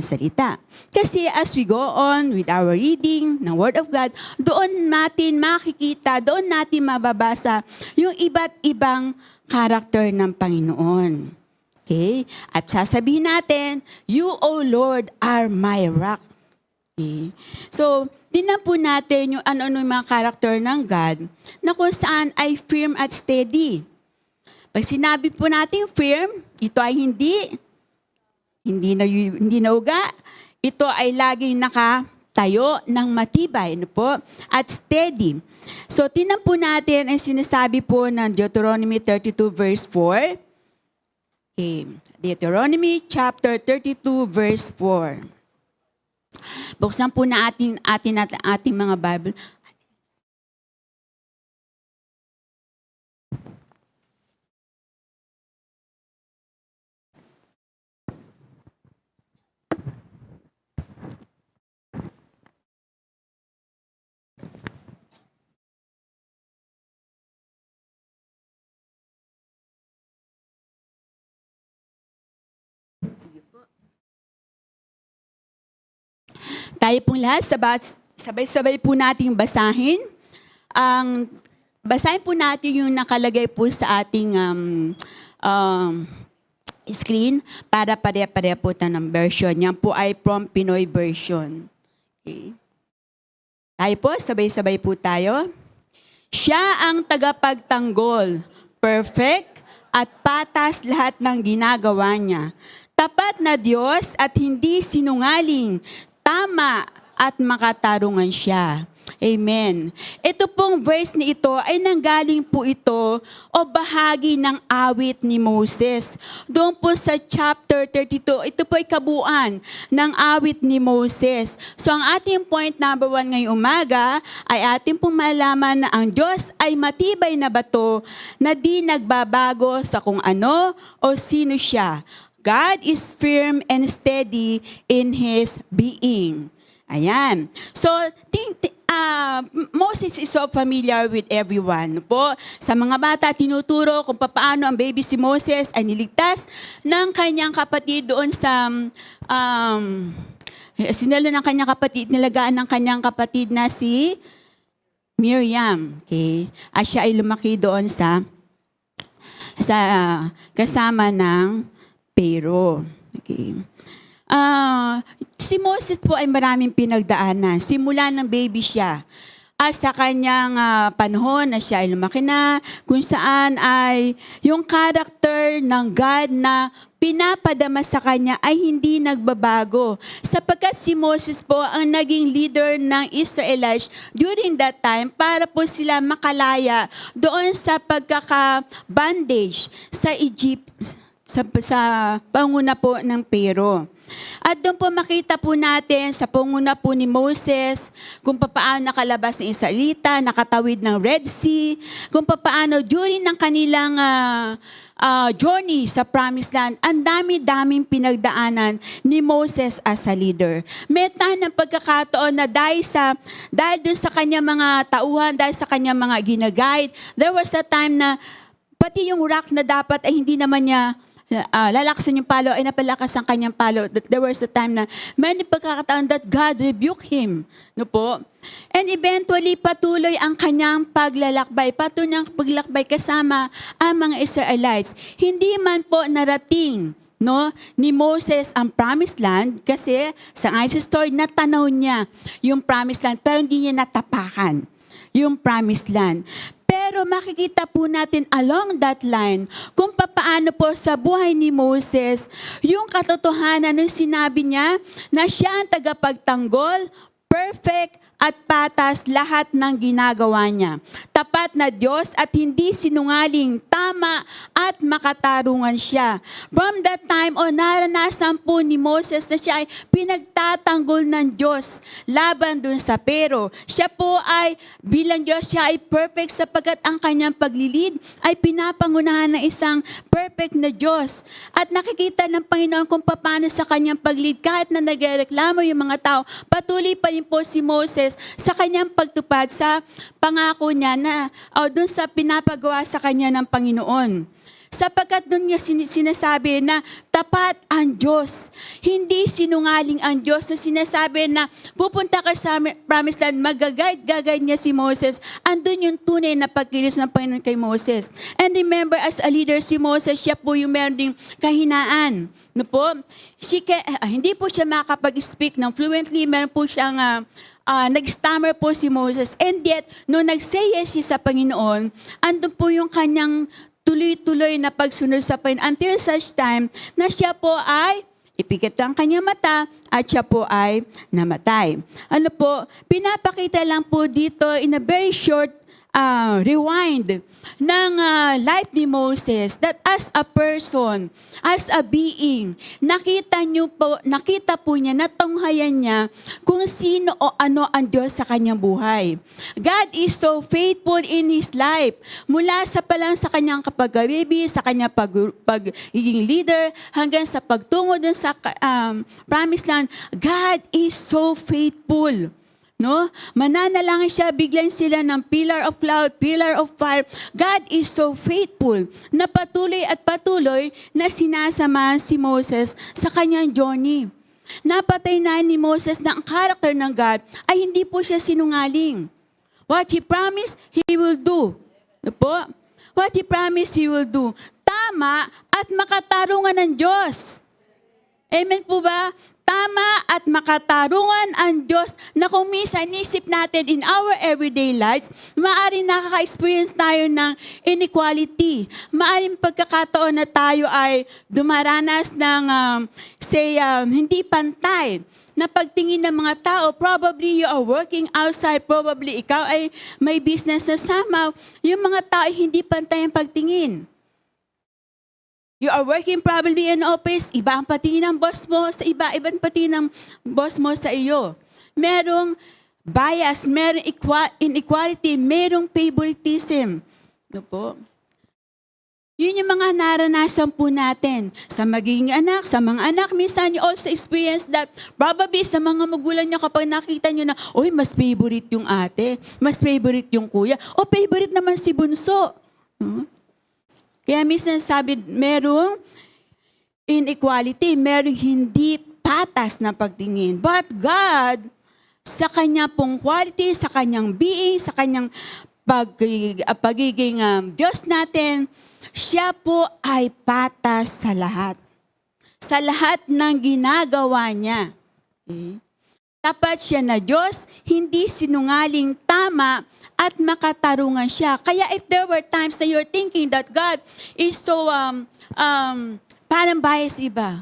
salita. Kasi as we go on with our reading ng Word of God, doon natin makikita, doon natin mababasa yung iba't ibang karakter ng Panginoon. Okay? At sasabihin natin, You, O Lord, are my rock. Okay? So, tingnan po natin yung ano-ano yung mga karakter ng God na kung saan ay firm at steady. Pag sinabi po natin firm, ito ay hindi na uga. Ito ay laging nakatayo ng matibay, ano po? At steady. So, tingnan po natin ang sinasabi po ng Deuteronomy 32 verse 4. Okay. Deuteronomy chapter 32 verse 4. Buksan po na ating mga Bible. Tayo pong lahat, sabay-sabay po nating basahin. Basahin po natin yung nakalagay po sa ating screen para pare-pare po tayo ng version. Yan po ay from Pinoy version. Okay. Tayo po, sabay-sabay po tayo. Siya ang tagapagtanggol, perfect at patas lahat ng ginagawa niya. Tapat na Diyos at hindi sinungaling, tama at makatarungan siya. Amen. Ito pong verse ni ito ay nanggaling po ito o bahagi ng awit ni Moses. Doon po sa chapter 32, ito po ay kabuuan ng awit ni Moses. So ang ating point number 1 ngayong umaga ay ating pong malaman na ang Diyos ay matibay na bato na di nagbabago sa kung ano o sino siya. God is firm and steady in His being. Ayan. So, Moses is so familiar with everyone. Po, sa mga bata, tinuturo kung paano ang baby si Moses ay niligtas ng kanyang kapatid doon sa sinalo ng kanyang kapatid, nilagaan ng kanyang kapatid na si Miriam. Okay? At siya ay lumaki doon sa kasama ng Pero. Okay. Si Moses po ay maraming pinagdaanan. Simula ng baby siya. Sa kanyang panahon na siya ay lumaki na, kung saan ay yung character ng God na pinapadama sa kanya ay hindi nagbabago. Sapagkat si Moses po ang naging leader ng Israelites during that time para po sila makalaya doon sa pagkaka-bandage sa Egypt, sa panguna po ng Pero. At doon po makita po natin sa panguna po ni Moses kung paano nakalabas ng Israelita, nakatawid ng Red Sea, kung paano during ng kanilang journey sa Promised Land, ang dami-daming pinagdaanan ni Moses as a leader. May time ng pagkakataon na dahil doon sa kanyang mga tauhan, dahil sa kanyang mga ginaguide, there was a time na pati yung rock na dapat ay hindi naman niya lalaksan yung palo, ay napalakas ang kanyang palo. There was a time na many pagkakataon that God rebuked him. No po? And eventually, patuloy ang kanyang paglalakbay. Patuloy ang paglakbay kasama ang mga Israelites. Hindi man po narating ni Moses ang Promised Land kasi sa Isaiah story, natanaw niya yung Promised Land pero hindi niya natapakan yung Promised Land. Pero makikita po natin along that line kung paano po sa buhay ni Moses yung katotohanan ng sinabi niya na siya ang tagapagtanggol, perfect at patas lahat ng ginagawa niya. Tapat na Diyos at hindi sinungaling, tama at makatarungan siya. From that time naranasan po ni Moses na siya ay pinagtatanggol ng Diyos laban dun sa Pero. Siya po ay bilang Diyos, siya ay perfect sapagkat ang kanyang paglilid ay pinapangunahan ng isang perfect na Diyos. At nakikita ng Panginoon kung paano sa kanyang paglilid kahit na nagrereklamo yung mga tao, patuloy pa rin po si Moses sa kanyang pagtupad sa pangako niya na doon sa pinapagawa sa kanya ng Panginoon. Sapagkat doon niya sinasabi na tapat ang Diyos. Hindi sinungaling ang Diyos na sinasabi na pupunta ka sa Promised Land, mag-guide niya si Moses. Andun yung tunay na pagkilos ng Panginoon kay Moses. And remember, as a leader, si Moses, siya po yung meron ding kahinaan. No po? Hindi po siya makapag-speak ng fluently, meron po siyang nag-stammer po si Moses. And yet, nung nag-say yes siya sa Panginoon, andun po yung kanyang tuloy-tuloy na pagsunod sa Panginoon until such time na siya po ay ipikit ang kanyang mata at siya po ay namatay. Ano po, pinapakita lang po dito in a very short rewind ng life ni Moses that as a person, as a being, nakita po niya, natunghayan niya kung sino o ano ang Diyos sa kanyang buhay. God is so faithful in His life. Mula sa palang sa kanyang kapag-baby, sa kanyang pagiging leader, hanggang sa pagtungo dun sa Promised Land, God is so faithful. No? Mananalangin siya, biglan sila ng pillar of cloud, pillar of fire. God is so faithful na patuloy at patuloy na sinasamahan si Moses sa kanyang journey. Napatay na ni Moses na ang karakter ng God ay hindi po siya sinungaling. What He promised, He will do. No po? What He promised, He will do. tama at makatarungan ng Diyos. Amen po ba? Tama at makatarungan ang Diyos na kung minsan isip natin in our everyday lives, maaaring nakaka-experience tayo ng inequality. Maaaring pagkakataon na tayo ay dumaranas ng, hindi pantay na pagtingin ng mga tao. Probably you are working outside, probably ikaw ay may business na sama. Yung mga tao ay hindi pantay ang pagtingin. You are working probably in office, iba ang patingin ng boss mo sa iba, ibang patingin ng boss mo sa iyo. Merong bias, merong inequality, merong favoritism. Ano po? Yun yung mga naranasan po natin sa magiging anak, sa mga anak. Minsan you also experience that. Probably sa mga magulang nyo kapag nakita nyo na, oy, mas favorite yung ate, mas favorite yung kuya, o favorite naman si bunso. Kaya minsan sabi, merong inequality, merong hindi patas na pagtingin. But God, sa kanya pong quality, sa kanyang being, sa kanyang pagiging Diyos natin, siya po ay patas sa lahat. Sa lahat ng ginagawa niya. Okay? Tapat siya na Diyos, hindi sinungaling, tama, at makatarungan siya. Kaya if there were times na you're thinking that God is so, parang bias iba,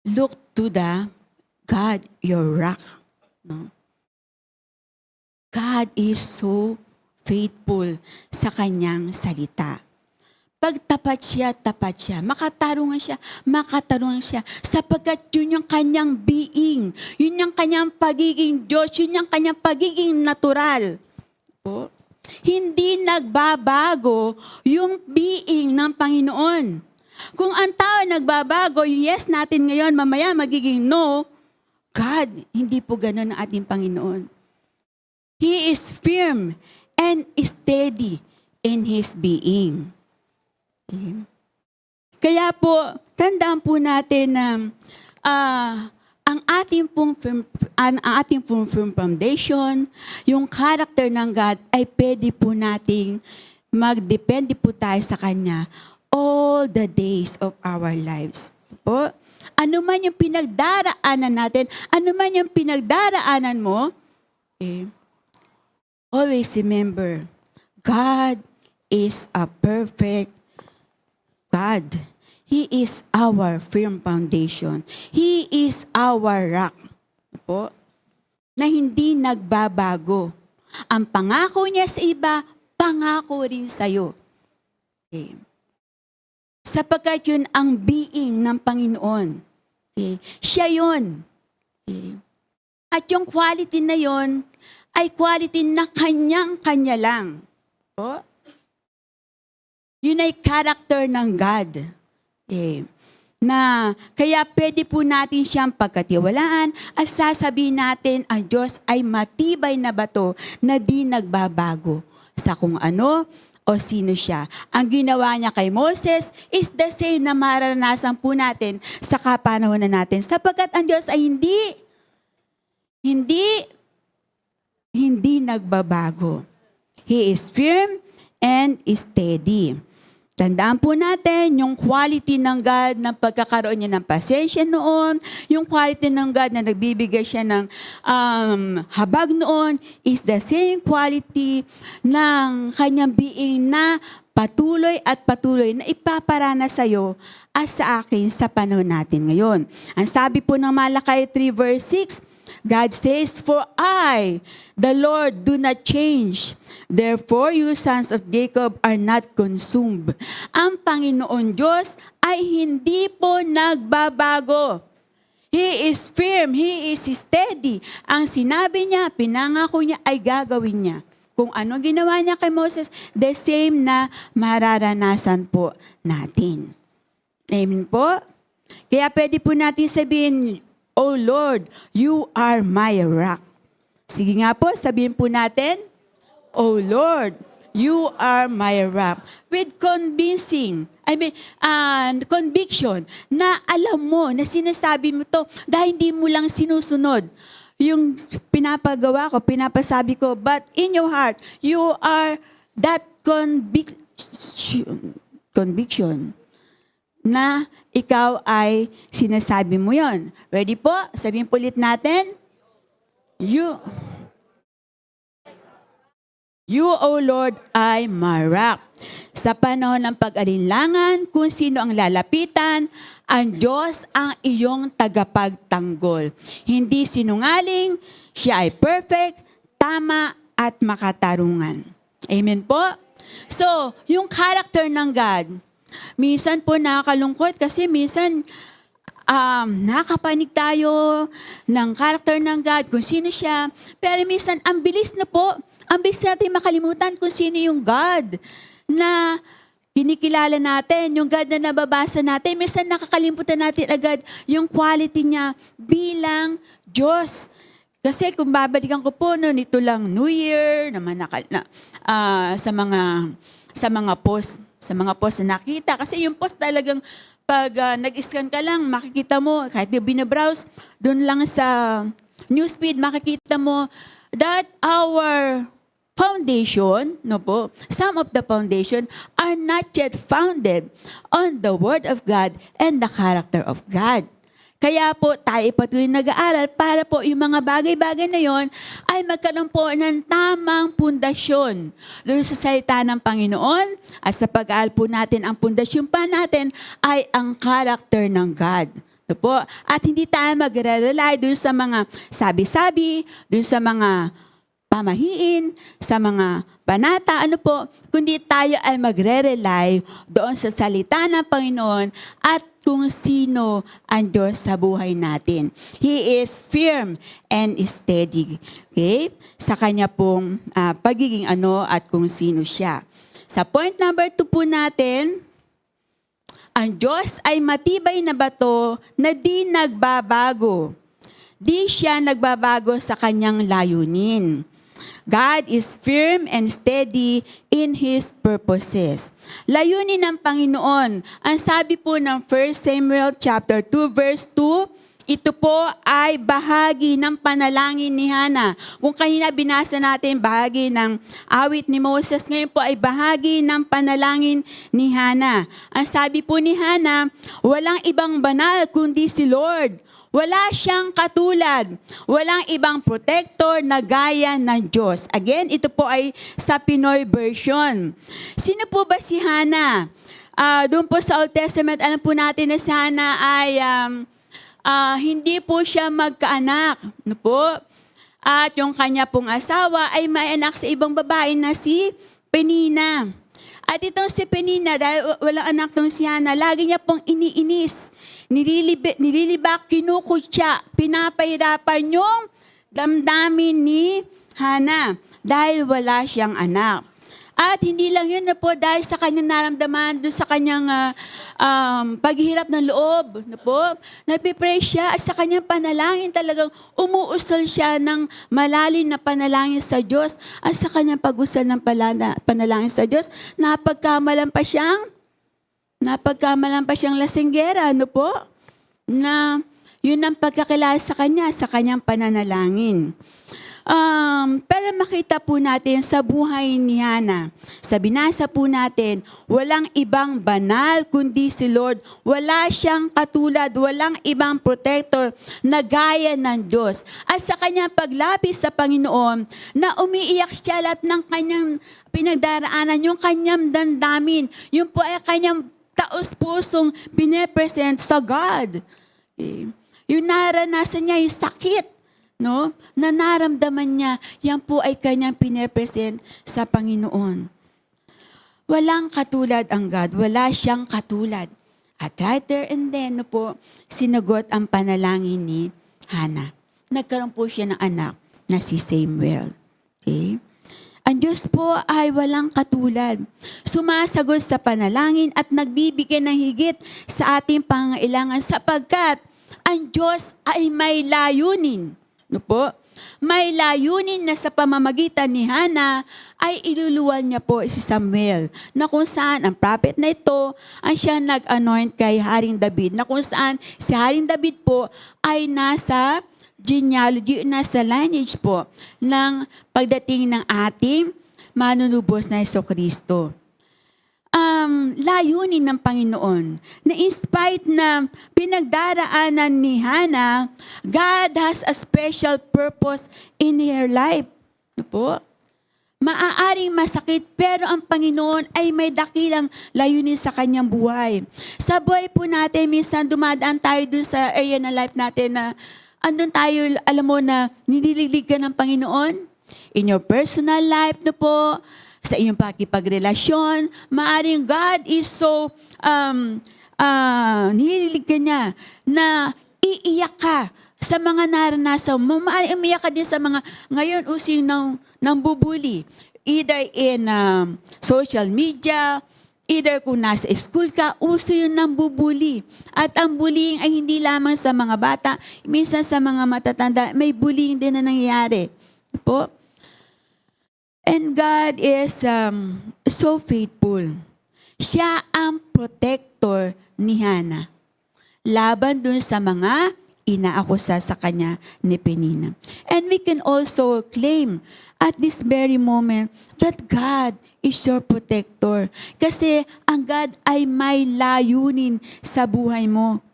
look to the God, your rock. No? God is so faithful sa kanyang salita. Pag tapat siya, makatarungan siya, sapagkat yun yung kanyang being, yun yung kanyang pagiging Diyos, yun yung kanyang pagiging natural. Po? Hindi nagbabago yung being ng Panginoon. Kung ang tao nagbabago, yung yes natin ngayon, mamaya magiging no, God, hindi po ganun ang ating Panginoon. He is firm and steady in His being. Kaya po, tandaan po natin na ang ating pong firm foundation, yung character ng God ay pwede po nating magdepende po tayo sa Kanya all the days of our lives. Po, ano man yung pinagdaraanan natin, ano man yung pinagdaraanan mo, always remember, God is a perfect God. He is our firm foundation. He is our rock. Po, na hindi nagbabago. Ang pangako niya sa iba, pangako rin sa'yo. Okay. Sapagkat yun ang being ng Panginoon. Okay. Siya yun. Okay. At yung quality na yun, ay quality na kanyang-kanya lang. Po? Yun ay character ng God. Na kaya pwede po natin siyang pagkatiwalaan at sasabihin natin ang Diyos ay matibay na bato na di nagbabago sa kung ano o sino siya. Ang ginawa niya kay Moses is the same na mararanasan po natin sa kapanahonan natin. Sapagkat ang Diyos ay hindi nagbabago. He is firm and steady. Tandaan po natin yung quality ng God ng pagkakaroon niya ng pasensya noon, yung quality ng God na nagbibigay siya ng habag noon is the same quality ng kanyang being na patuloy at patuloy na ipaparana sa iyo at sa akin sa panahon natin ngayon. Ang sabi po ng Malakay 3 verse 6, God says, "For I, the Lord, do not change. Therefore, you sons of Jacob are not consumed." Ang Panginoon Diyos ay hindi po nagbabago. He is firm, He is steady. Ang sinabi niya, pinangako niya ay gagawin niya. Kung ano ginawa niya kay Moses, the same na mararanasan po natin. Amen po? Kaya pwede po natin sabihin, "Oh Lord, you are my rock." Sige nga po, sabihin po natin, "Oh Lord, you are my rock." With conviction na alam mo, na sinasabi mo to dahil hindi mo lang sinusunod. Yung pinapagawa ko, pinapasabi ko, but in your heart, you are that conviction na ikaw ay sinasabi mo yon. Ready po? Sabihin po ulit natin. You, O Lord, ay my rock. Sa panahon ng pag-alinlangan, kung sino ang lalapitan, ang Diyos ang iyong tagapagtanggol. Hindi sinungaling, siya ay perfect, tama, at makatarungan. Amen po? So, yung character ng God, minsan po nakakalungkot kasi minsan nakapanig tayo ng character ng God, kung sino siya. Pero minsan, ang bilis na po, ang bilis natin makalimutan kung sino yung God na kinikilala natin, yung God na nababasa natin. Minsan nakakalimutan natin agad yung quality niya bilang Diyos. Kasi kung babalikan ko po, no, nito lang New Year, naman sa mga post na nakita. Kasi yung post talagang pag nag-scan ka lang, makikita mo, kahit yung binabrowse, doon lang sa newsfeed, makikita mo that our foundation, no po, some of the foundation are not yet founded on the Word of God and the character of God. Kaya po tayo patuloy nag-aaral para po yung mga bagay-bagay na yon ay magkaroon po ng tamang pundasyon doon sa salita ng Panginoon at sa pag-aaral po natin ang pundasyon pa natin ay ang character ng God. No po? At hindi tayo magre-rely doon sa mga sabi-sabi, doon sa mga pamahiin, sa mga panata, kundi tayo ay magre-rely doon sa salita ng Panginoon at kung sino ang Diyos sa buhay natin. He is firm and steady. Okay? Sa kanya pong pagiging at kung sino siya. Sa point number 2 po natin, ang Diyos ay matibay na bato na di nagbabago. Di siya nagbabago sa kanyang layunin. God is firm and steady in His purposes. Layunin ng Panginoon. Ang sabi po ng 1 Samuel chapter 2 verse 2, ito po ay bahagi ng panalangin ni Hana. Kung kanina binasa natin bahagi ng awit ni Moses, ngayon po ay bahagi ng panalangin ni Hana. Ang sabi po ni Hana, walang ibang banal kundi si Lord. Wala siyang katulad. Walang ibang protector na gaya ng Diyos. Again, ito po ay sa Pinoy version. Sino po ba si Hana? Doon po sa Old Testament, alam po natin na si Hana ay hindi po siya magkaanak. No po? At yung kanya pong asawa ay may anak sa ibang babae na si Penina. At itong si Penina, dahil walang anak tong si Hana, lagi niya pong iniinis. Nililibak, kinukutya, pinapahirapan yung damdamin ni Hana dahil wala siyang anak. At hindi lang yun na po dahil sa kanyang naramdaman, doon sa kanyang paghihirap ng loob. Na po, napipray siya at sa kanyang panalangin talagang umuusol siya ng malalim na panalangin sa Diyos. At sa kanyang pag-usol ng panalangin sa Diyos, napagkamalan pa siyang lasinggera, po? Na yun ang pagkakilala sa kanyang pananalangin. Pero makita po natin sa buhay ni Hana, sa binasa po natin, walang ibang banal kundi si Lord. Wala siyang katulad, walang ibang protector na gaya ng Diyos. At sa kanyang paglapis sa Panginoon, na umiiyak siya lahat ng kanyang pinagdaraanan, yung kanyang damdamin, yung po ay kanyang taos-pusong pinapresent sa God. Yung naranasan niya, yung sakit, no? Na naramdaman niya, yan po ay kanyang pinapresent sa Panginoon. Walang katulad ang God, wala siyang katulad. At right there and then, sinagot ang panalangin ni Hana. Nagkaroon po siya ng anak na si Samuel. Okay? Ang Diyos po ay walang katulad. Sumasagot sa panalangin at nagbibigay ng higit sa ating pangailangan sapagkat ang Diyos ay may layunin. No po? May layunin na sa pamamagitan ni Hana ay iluluwan niya po si Samuel na kung saan ang prophet na ito ang siya nag-anoint kay Haring David na kung saan si Haring David po ay nasa genealogy, nasa lineage po ng pagdating ng ating manunubos na Jesucristo. layunin ng Panginoon. Na in spite na pinagdaraanan ni Hannah, God has a special purpose in her life. Ano po? Maaaring masakit pero ang Panginoon ay may dakilang layunin sa kanyang buhay. Sa buhay po natin, minsan dumadaan tayo dun sa area ng life natin na andun tayo, alam mo na, nililig ka ng Panginoon. In your personal life na po, sa iyong pakipagrelasyon, maaaring God is so, nililig ka niya na iiyak ka sa mga naranasan mo. Maaaring umiyak ka din sa mga, ngayon using ng bubuli. Either in social media, either kung nasa school ka, uso yun ng bubuli. At ang bullying ay hindi lamang sa mga bata, minsan sa mga matatanda, may bullying din na nangyayari. Po? And God is so faithful. Siya ang protector ni Hannah. Laban dun sa mga inaakusa sa kanya ni Penina. And we can also claim at this very moment that God is your protector. Kasi ang God ay may layunin sa buhay mo.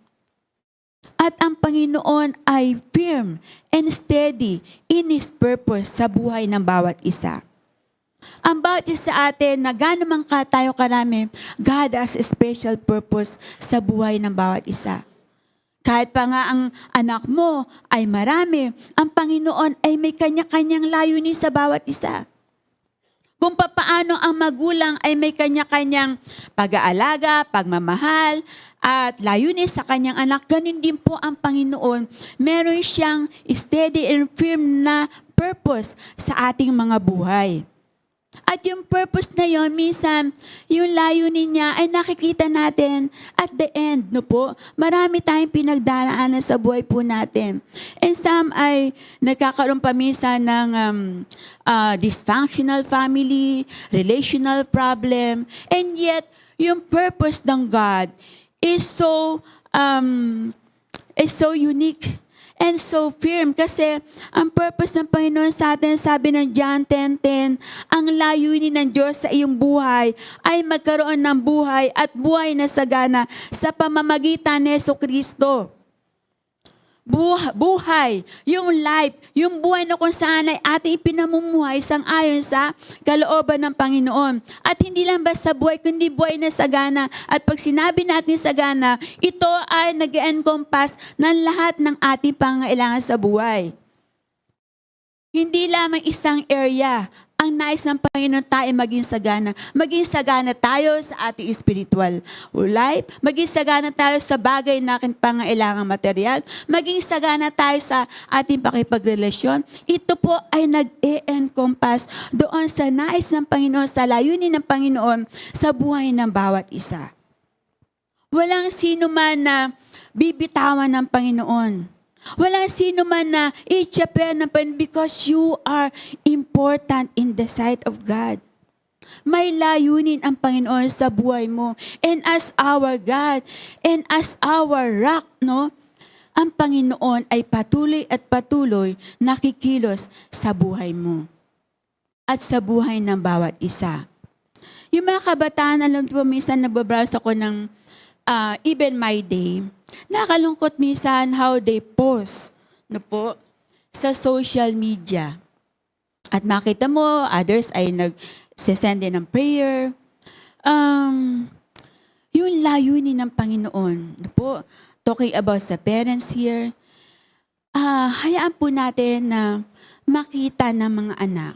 At ang Panginoon ay firm and steady in His purpose sa buhay ng bawat isa. Ang bawat isa sa atin na gaano man ka tayo karami, God has a special purpose sa buhay ng bawat isa. Kahit pa nga ang anak mo ay marami, ang Panginoon ay may kanya-kanyang layunin sa bawat isa. Kung papaano ang magulang ay may kanya-kanyang pag-aalaga, pagmamahal, at layunin sa kanyang anak, ganun din po ang Panginoon. Meron siyang steady and firm na purpose sa ating mga buhay. At yung purpose na yon, minsan, yung layunin niya ay nakikita natin at the end, no po? Marami tayong pinagdaraanan sa buhay po natin. And some ay nagkakaroon pa minsan ng dysfunctional family, relational problem, and yet, yung purpose ng God is so unique and so firm kasi ang purpose ng Panginoon sa atin, sabi ng John 10:10, ang layunin ng Diyos sa iyong buhay ay magkaroon ng buhay at buhay na sagana sa pamamagitan ni Jesucristo. Buhay, yung life, yung buhay na kung saan ay ating ipinamumuhay sang-ayon sa kalooban ng Panginoon. At hindi lang basta buhay, kundi buhay na sagana. At pag sinabi natin sagana, ito ay nag-encompass ng lahat ng ating pangangailangan sa buhay. Hindi lamang isang area ang nais ng Panginoon tayo maging sagana. Maging sagana tayo sa ating spiritual life. Maging sagana tayo sa bagay na aking pangailangang material. Maging sagana tayo sa ating pakipagrelasyon. Ito po ay nag-e-encompass doon sa nais ng Panginoon, sa layunin ng Panginoon sa buhay ng bawat isa. Walang sino man na bibitawan ng Panginoon. Walang sino man na i-chaper ng Panginoon because you are important in the sight of God. May layunin ang Panginoon sa buhay mo. And as our God, and as our rock, no? Ang Panginoon ay patuloy at patuloy nakikilos sa buhay mo. At sa buhay ng bawat isa. Yung mga kabataan, alam mo, minsan nababrowse ako ng Even My Day. Nakalungkot minsan how they post, no po, sa social media. At makita mo, others ay nagsisend din ng prayer. Yung layunin ng Panginoon, no po, talking about sa parents here, hayaan po natin na makita ng mga anak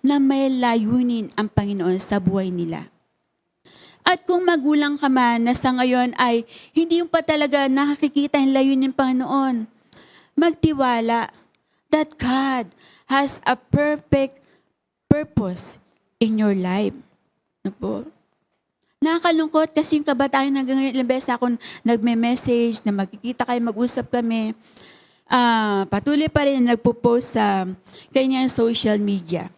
na may layunin ang Panginoon sa buhay nila. At kung magulang ka man na sa ngayon ay hindi yung pa talaga nakakikita yung layunin ng Panginoon, magtiwala that God has a perfect purpose in your life. Ano po? Nakakalungkot kasi yung kabataan hanggang ngayon, ilang beses ako nagme-message na magkikita kayo, mag-usap kami. Patuloy pa rin nagpo-post sa kanyang social media.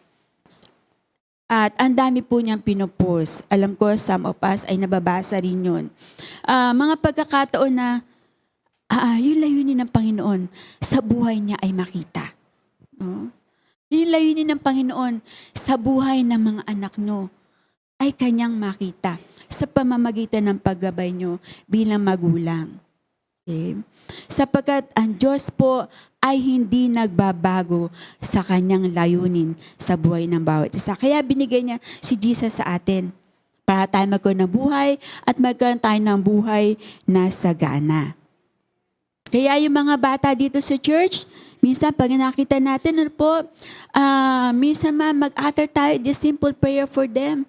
At ang dami po niyang pinopost. Alam ko, some of us ay nababasa rin yun. Mga pagkakataon na yung layunin ng Panginoon sa buhay niya ay makita. Yung layunin ng Panginoon sa buhay ng mga anak no ay kanyang makita sa pamamagitan ng paggabay nyo bilang magulang. Okay? Sapagkat ang Diyos po ay hindi nagbabago sa kanyang layunin sa buhay ng bawat isa. Kaya binigay niya si Jesus sa atin para tayo magkaroon ng buhay at magkaroon tayo ng buhay na sagana. Kaya yung mga bata dito sa church, minsan pag nakita natin, minsan mag-utter tayo the simple prayer for them.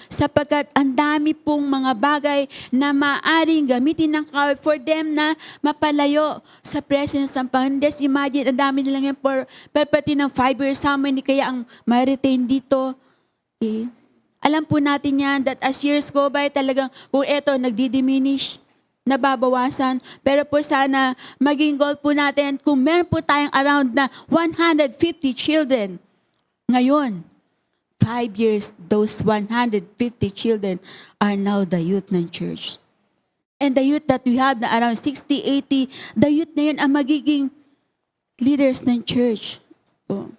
Sapagkat ang dami pong mga bagay na maaaring gamitin ng kawit for them na mapalayo sa presence ng Panginoon. Just imagine, ang dami nilang yan pati ng 5 years, how many kaya ang ma-retain dito? Okay. Alam po natin yan that as years go by, talagang kung eto, nagdi-diminish, nababawasan. Pero po sana maging goal po natin kung meron po tayong around na 150 children ngayon, 5 years, those 150 children are now the youth ng church. And the youth that we have na around 60, 80, the youth na yun ang magiging leaders ng church. Oh.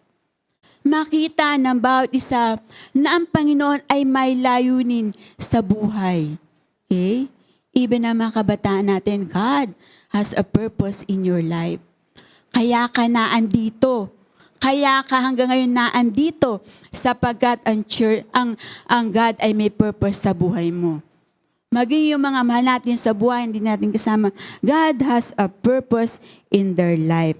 Makita ng bawat isa na ang Panginoon ay may layunin sa buhay. Okay? Even ang mga kabataan natin, God has a purpose in your life. Kaya ka naandito. Kaya ka hanggang ngayon naandito sapagkat ang God ay may purpose sa buhay mo. Maging yung mga mahal natin sa buhay, hindi natin kasama, God has a purpose in their life.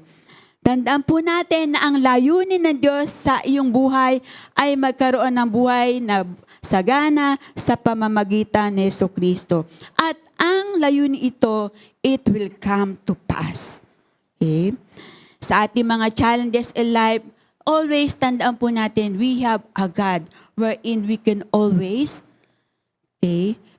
Tandaan po natin na ang layunin ng Diyos sa iyong buhay ay magkaroon ng buhay na sagana sa pamamagitan ni Jesucristo. At ang layunin ito, it will come to pass. Okay? Sa ating mga challenges in life, always tandaan po natin, we have a God wherein we can always,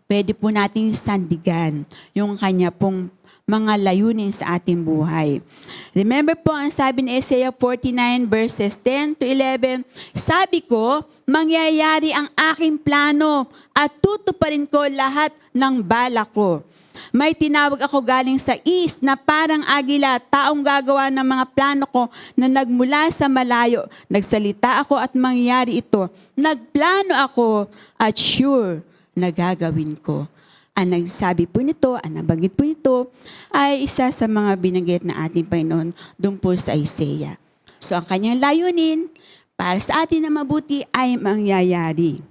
pwede po nating sandigan yung kanya pong mga layunin sa ating buhay. Remember po ang sabi ni Isaiah 49 verses 10 to 11, sabi ko, mangyayari ang aking plano at tutuparin ko lahat ng balak ko. May tinawag ako galing sa east na parang agila, taong gagawa ng mga plano ko na nagmula sa malayo. Nagsalita ako at mangyari ito. Nagplano ako at sure na gagawin ko. Ang nagsabi po nito, ang nabanggit po nito, ay isa sa mga binanggit na ating Panginoon doon po sa Isaiah. So ang kanyang layunin para sa atin na mabuti ay mangyayari.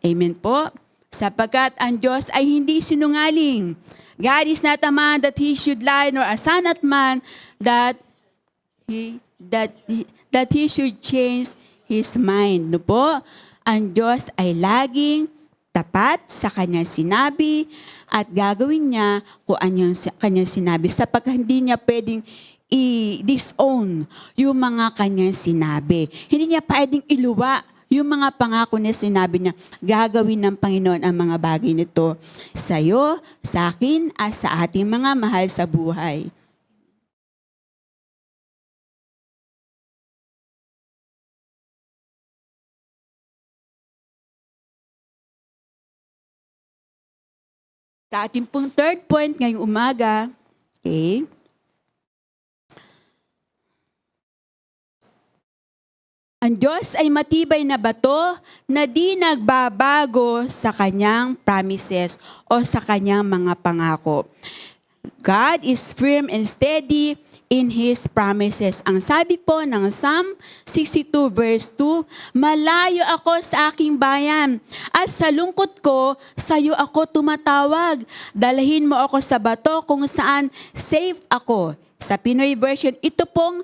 Amen po. Sapagkat ang Diyos ay hindi sinungaling. God is not a man that he should lie, nor a son of man that he should change his mind. No po? Ang Diyos ay laging tapat sa kanyang sinabi at gagawin niya kung ano kanyang sinabi. Sapagkat hindi niya pwedeng i-disown yung mga kanyang sinabi. Hindi niya pwedeng iluwa yung mga pangako niya, sinabi niya, gagawin ng Panginoon ang mga bagay nito sa iyo, sa akin, at sa ating mga mahal sa buhay. Sa ating pong third point ngayong umaga, okay, ang Diyos ay matibay na bato na di nagbabago sa kanyang promises o sa kanyang mga pangako. God is firm and steady in His promises. Ang sabi po ng Psalm 62 verse 2, malayo ako sa aking bayan at sa lungkot ko, sa iyo ako tumatawag. Dalhin mo ako sa bato kung saan safe ako. Sa Pinoy version, ito pong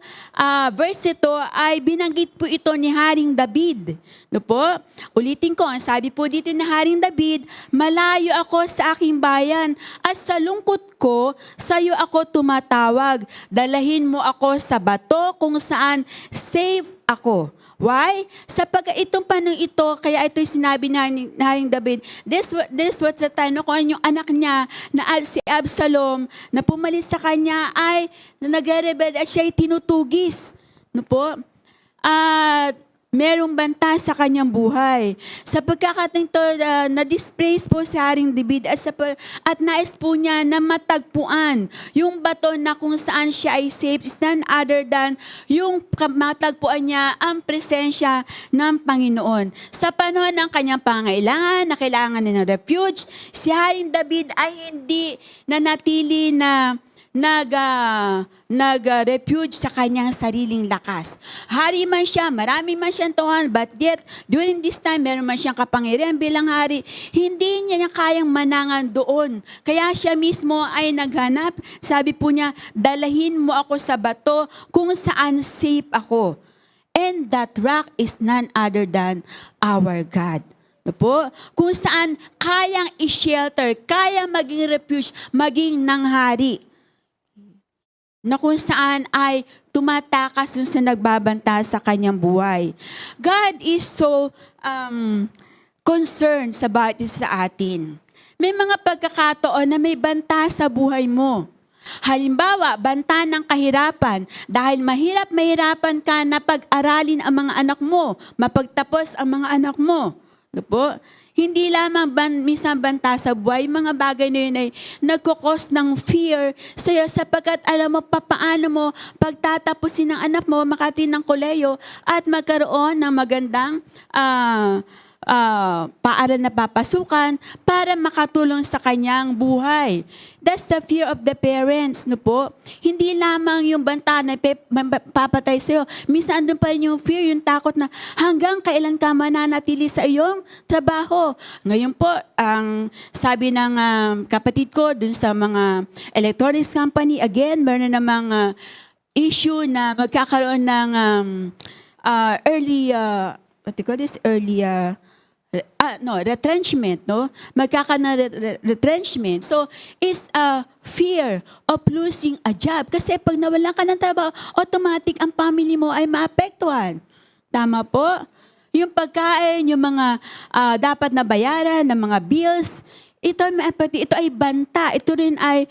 verse ito ay binanggit po ito ni Haring David. No po? Ulitin ko, ang sabi po dito ni Haring David, malayo ako sa aking bayan at sa lungkot ko, sa iyo ako tumatawag. Dalahin mo ako sa bato kung saan safe ako. Why? Sapagkat itong panong ito, kaya ito'y sinabi na Haring David, this was the time na kung yung anak niya, na si Absalom, na pumalis sa kanya ay nag-rebel at siya'y tinutugis. No po? At merong banta sa kanyang buhay. Sa pagkakataon ito, na-dispraise po si Haring David at nais po niya na matagpuan yung bato na kung saan siya ay safe is none other than yung matagpuan niya ang presensya ng Panginoon. Sa panahon ng kanyang pangailangan, na kailangan niya ng refuge, si Haring David ay hindi nanatili na nag-refuge sa kanyang sariling lakas. Hari man siya, marami man siyang tuhan, but yet, during this time, meron man siyang kapangyarihan bilang hari, hindi niya kayang manangan doon. Kaya siya mismo ay naghanap, sabi po niya, dalahin mo ako sa bato kung saan safe ako. And that rock is none other than our God. No po? Kung saan kayang i-shelter, kayang maging refuge, maging nanghari, na kung saan ay tumatakas dun sa nagbabanta sa kanyang buhay. God is so concerned sa bawat isa sa atin. May mga pagkakataon na may banta sa buhay mo. Halimbawa, banta ng kahirapan dahil mahirapan ka na pag-aralin ang mga anak mo, mapagtapos ang mga anak mo. No po? Hindi lamang minsan banta sa buhay, mga bagay na yun ay nagkukos ng fear sa'yo sapagkat alam mo papaano mo pagtatapusin ng anak mo, makati ng koleyo at magkaroon ng magandang paaral na papasukan para makatulong sa kanyang buhay. That's the fear of the parents, no po? Hindi lamang yung banta na papatay sa'yo. Minsan andun pa rin yung fear, yung takot na hanggang kailan ka mananatili sa iyong trabaho. Ngayon po, ang sabi ng kapatid ko dun sa mga electronics company, again, meron na namang issue na magkakaroon ng retrenchment, no? Magkakaroon ng retrenchment. So, is a fear of losing a job. Kasi pag nawalan ka ng trabaho, automatic ang family mo ay maapektuhan. Tama po? Yung pagkain, yung mga dapat na bayaran, ng mga bills, ito ay banta. Ito rin ay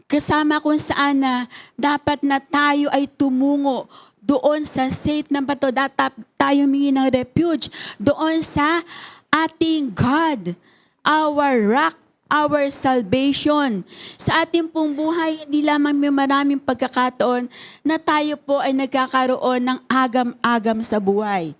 kasama kung saan na dapat na tayo ay tumungo doon sa safe na bato, tayo humingi ng refuge doon sa ating God, our rock, our salvation. Sa ating pong buhay, hindi lamang may maraming pagkakataon na tayo po ay nagkakaroon ng agam-agam sa buhay.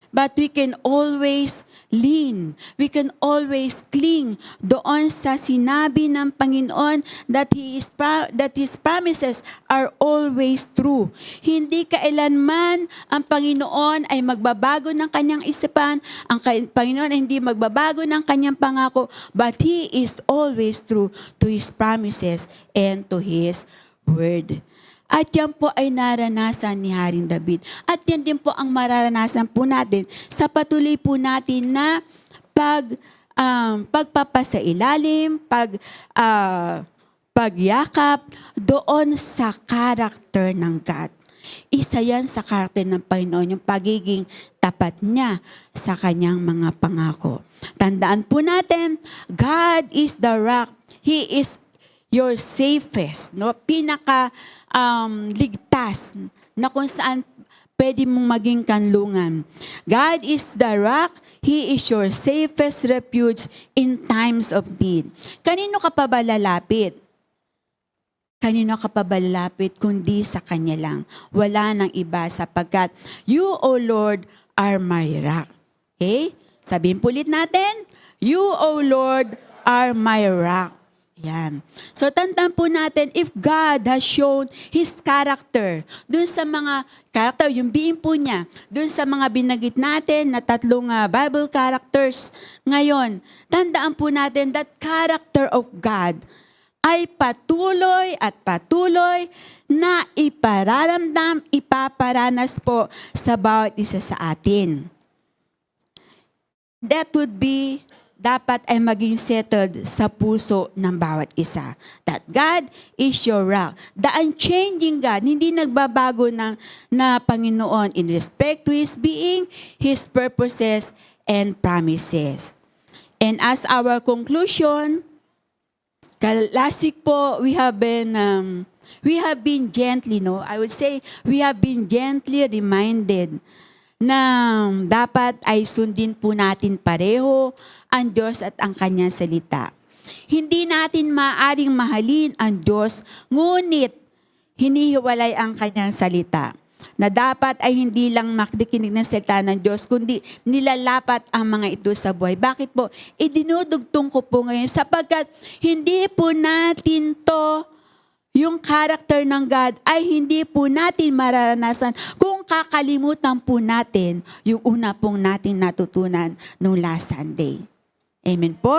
But we can always lean. We can always cling doon sa sinabi ng Panginoon that His promises are always true. Hindi kailanman ang Panginoon ay magbabago ng kanyang isipan, ang Panginoon ay hindi magbabago ng kanyang pangako, but He is always true to His promises and to His word. At yan po ay naranasan ni Haring David. At yan din po ang mararanasan po natin sa patuloy po natin na pagpapasailalim, pagyakap doon sa karakter ng God. Isa yan sa karakter ng Panginoon, yung pagiging tapat niya sa kanyang mga pangako. Tandaan po natin, God is the rock. He is your safest, no? Ligtas na kung saan pwede mong maging kanlungan. God is the rock. He is your safest refuge in times of need. Kanino ka pa ba lalapit? Kanino ka pa ba lalapit kundi sa Kanya lang? Wala nang iba sapagkat You, O Lord, are my rock. Okay? Sabihin po ulit natin, You, O Lord, are my rock. Yan. So, tandaan po natin, if God has shown His character, dun sa mga character, yung being po niya, dun sa mga binagit natin na tatlong Bible characters ngayon, tandaan po natin that character of God ay patuloy at patuloy na ipararamdam, ipaparanas po sa bawat isa sa atin. That would be dapat ay maging settled sa puso ng bawat isa. That God is your rock. The unchanging God, hindi nagbabago na Panginoon in respect to His being, His purposes, and promises. And as our conclusion, last week po, we have been we have been gently, no? I would say, we have been gently reminded na dapat ay sundin po natin pareho ang Diyos at ang Kanyang salita. Hindi natin maaring mahalin ang Diyos, ngunit hinihiwalay ang Kanyang salita. Na dapat ay hindi lang makikinig ng salita ng Diyos, kundi nilalapat ang mga ito sa buhay. Bakit po? Idinudugtong ko po ngayon sapagkat hindi po natin to, yung character ng God ay hindi po natin mararanasan kung kakalimutan po natin yung una pong natin natutunan noong last Sunday. Amen po?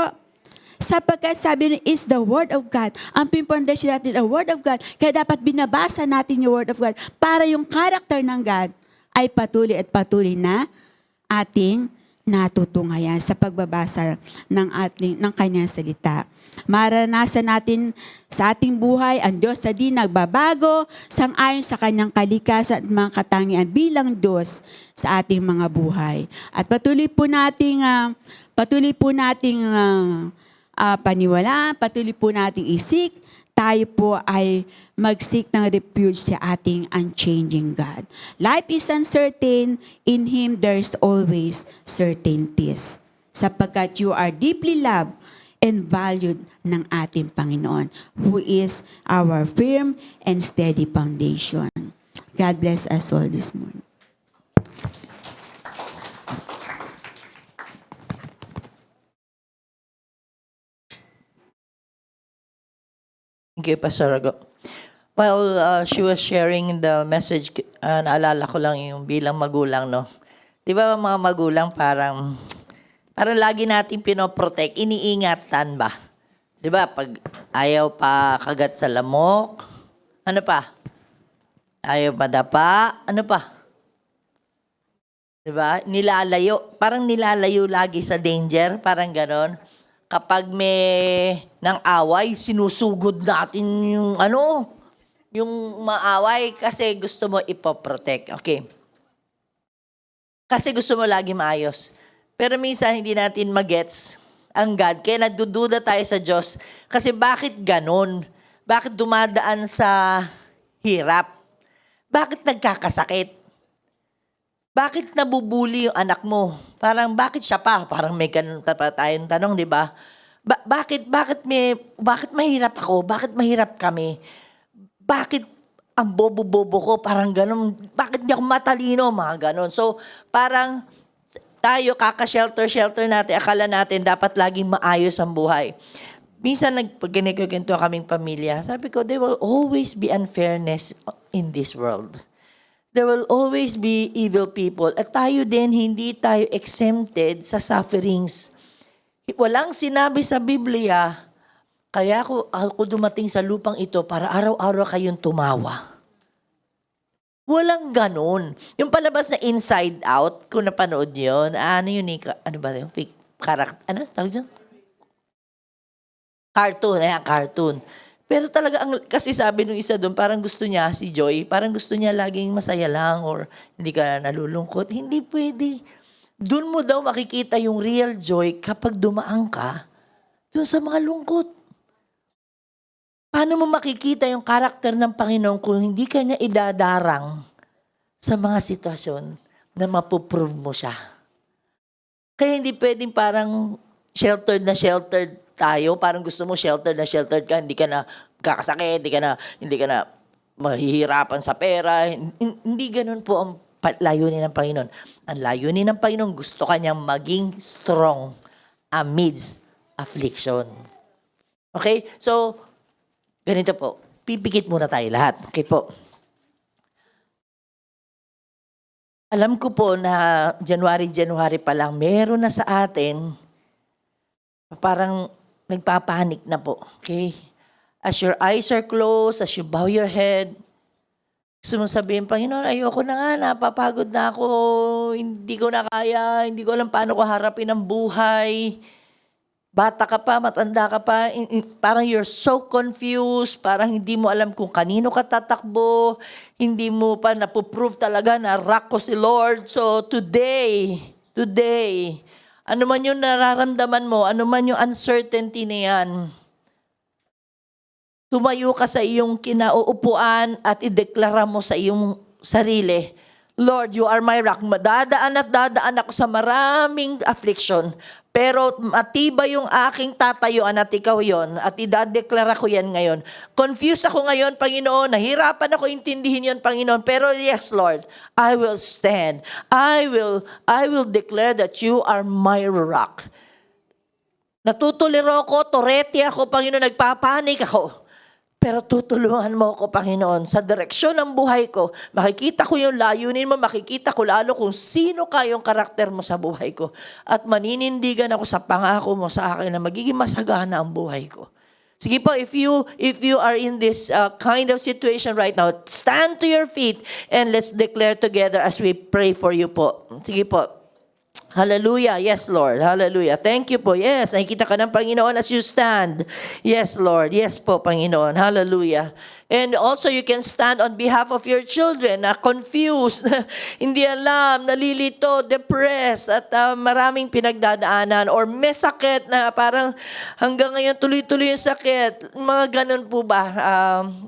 Sapagkat sabi rin, is the Word of God. Ang pipondasyon natin, ang Word of God. Kaya dapat binabasa natin yung Word of God para yung character ng God ay patuloy at patuloy na ating natutungayan sa pagbabasa ng Kanyang salita. Maranasan natin sa ating buhay ang Diyos na di nagbabago sang-ayon sa Kanyang kalikasan at mga katangian bilang Diyos sa ating mga buhay. At patuloy po nating paniwalaan, patuloy po nating isik, tayo po ay mag-seek ng refuge sa ating unchanging God. Life is uncertain, in Him there's always certainties. Sapagkat you are deeply loved and valued ng ating Panginoon, who is our firm and steady foundation. God bless us all this morning. Thank you, Pastor Rago. While she was sharing the message, naalala ko lang yung bilang magulang, no? Di ba mga magulang parang lagi natin pinoprotect, iniingatan ba? Di ba? Pag ayaw pa kagat sa lamok, ano pa? Ayaw madapa, ano pa? Di ba? Nilalayo. Parang nilalayo lagi sa danger, parang ganon. Kapag may nang away, sinusugod natin yung maaway kasi gusto mo ipoprotect. Okay. Kasi gusto mo lagi maayos. Pero minsan hindi natin magets ang God. Kaya nagdududa tayo sa Diyos. Kasi bakit ganon? Bakit dumadaan sa hirap? Bakit nagkakasakit? Bakit nabubuli yung anak mo? Parang bakit siya pa? Parang may ganun tayong tanong, di ba? Bakit mahirap ako? Bakit mahirap kami? Bakit ang bobo-bobo ko? Parang ganun. Bakit di ako matalino? Mga ganun. So, parang tayo kaka-shelter natin. Akala natin dapat laging maayos ang buhay. Minsan, pag kinikento kaming pamilya, sabi ko, there will always be unfairness in this world. There will always be evil people. At tayo din, hindi tayo exempted sa sufferings. Walang sinabi sa Biblia, kaya ako dumating sa lupang ito para araw-araw kayong tumawa. Walang ganon. Yung palabas na Inside Out, kung napanood yun, ano yun, ano ba yung fake character? Ano? Tawag dyan? Cartoon. Pero talaga, kasi sabi nung isa doon, parang gusto niya, si Joy, parang gusto niya laging masaya lang or hindi ka nalulungkot. Hindi pwede. Doon mo daw makikita yung real joy kapag dumaan ka doon sa mga lungkot. Paano mo makikita yung karakter ng Panginoon kung hindi ka niya idadarang sa mga sitwasyon na mapuprove mo siya? Kaya hindi pwedeng parang sheltered tayo, parang gusto mo sheltered ka, hindi ka na kakasakit, hindi ka na mahihirapan sa pera. Hindi ganun po ang layunin ng Panginoon. Ang layunin ng Panginoon, gusto kanyang maging strong amidst affliction. Okay? So, ganito po. Pipikit muna tayo lahat. Okay po. Alam ko po na January pa lang, meron na sa atin parang nagpapanik na po. Okay? As your eyes are closed, as you bow your head, gusto mong sabihin, Panginoon, ayoko na nga, napapagod na ako, hindi ko na kaya, hindi ko alam paano ko harapin ang buhay. Bata ka pa, matanda ka pa, parang you're so confused, parang hindi mo alam kung kanino ka tatakbo, hindi mo pa napuprove talaga na rock ko si Lord. So today, ano man yung nararamdaman mo, ano man yung uncertainty na yan, tumayo ka sa iyong kinauupuan at ideklara mo sa iyong sarili, Lord, you are my rock. Dadaan at dadaan ako sa maraming affliction. Pero matibay yung aking tatayuan at ikaw yon at idadeklara ko yan ngayon. Confused ako ngayon, Panginoon. Nahirapan ako intindihin yon, Panginoon. Pero yes, Lord, I will stand. I will declare that you are my rock. Natutuliro ako, torete ako, Panginoon. Nagpapanik ako. Pero tutulungan mo ako, Panginoon, sa direksyon ng buhay ko. Makikita ko yung layunin mo, makikita ko lalo kung sino ka yung karakter mo sa buhay ko. At maninindigan ako sa pangako mo sa akin na magiging masagana ang buhay ko. Sige po, if you are in this kind of situation right now, stand to your feet and let's declare together as we pray for you po. Sige po. Hallelujah. Yes, Lord. Hallelujah. Thank you po. Yes, nakikita ka ng Panginoon as you stand. Yes, Lord. Yes po, Panginoon. Hallelujah. And also, you can stand on behalf of your children na confused, hindi alam, nalilito, depressed, at maraming pinagdadaanan or may sakit na parang hanggang ngayon tuloy-tuloy yung sakit. Mga ganun po ba?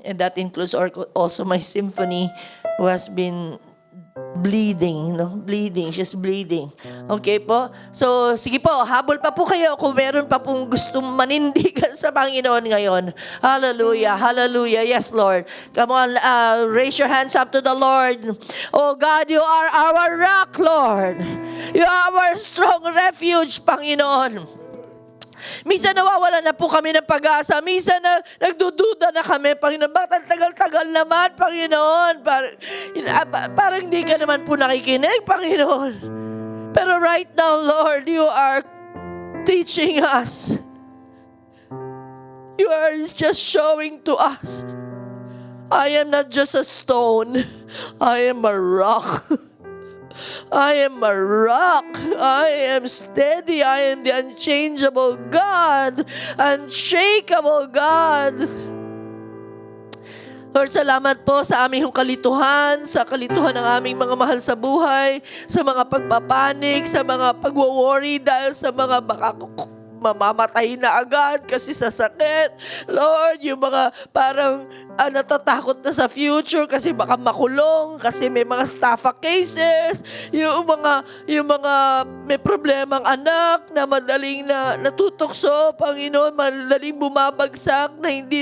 And that includes also my symphony who has been bleeding, bleeding. She's bleeding. Okay po? So, sige po, habol pa po kayo kung meron pa pong gustong manindigan sa Panginoon ngayon. Hallelujah, hallelujah. Yes, Lord. Come on, raise your hands up to the Lord. Oh God, you are our rock, Lord. You are our strong refuge, Panginoon. Minsan nawawala na po kami ng pag-asa. Minsan na nagdududa na kami, Panginoon. Bakit tagal-tagal naman, Panginoon? Parang hindi ka naman po nakikinig, Panginoon. Pero right now, Lord, you are teaching us. You are just showing to us. I am not just a stone. I am a rock. I am a rock. I am steady. I am the unchangeable God. Unshakable God. Lord, salamat po sa aming kalituhan, sa kalituhan ng aming mga mahal sa buhay, sa mga pagpapanik, sa mga pagwo-worry dahil sa mga baka mamamatay na agad kasi sa sakit. Lord, yung mga parang natatakot na sa future kasi baka makulong, kasi may mga staffa cases, yung mga may problemang anak na madaling na natutokso, Panginoon, madaling bumabagsak na hindi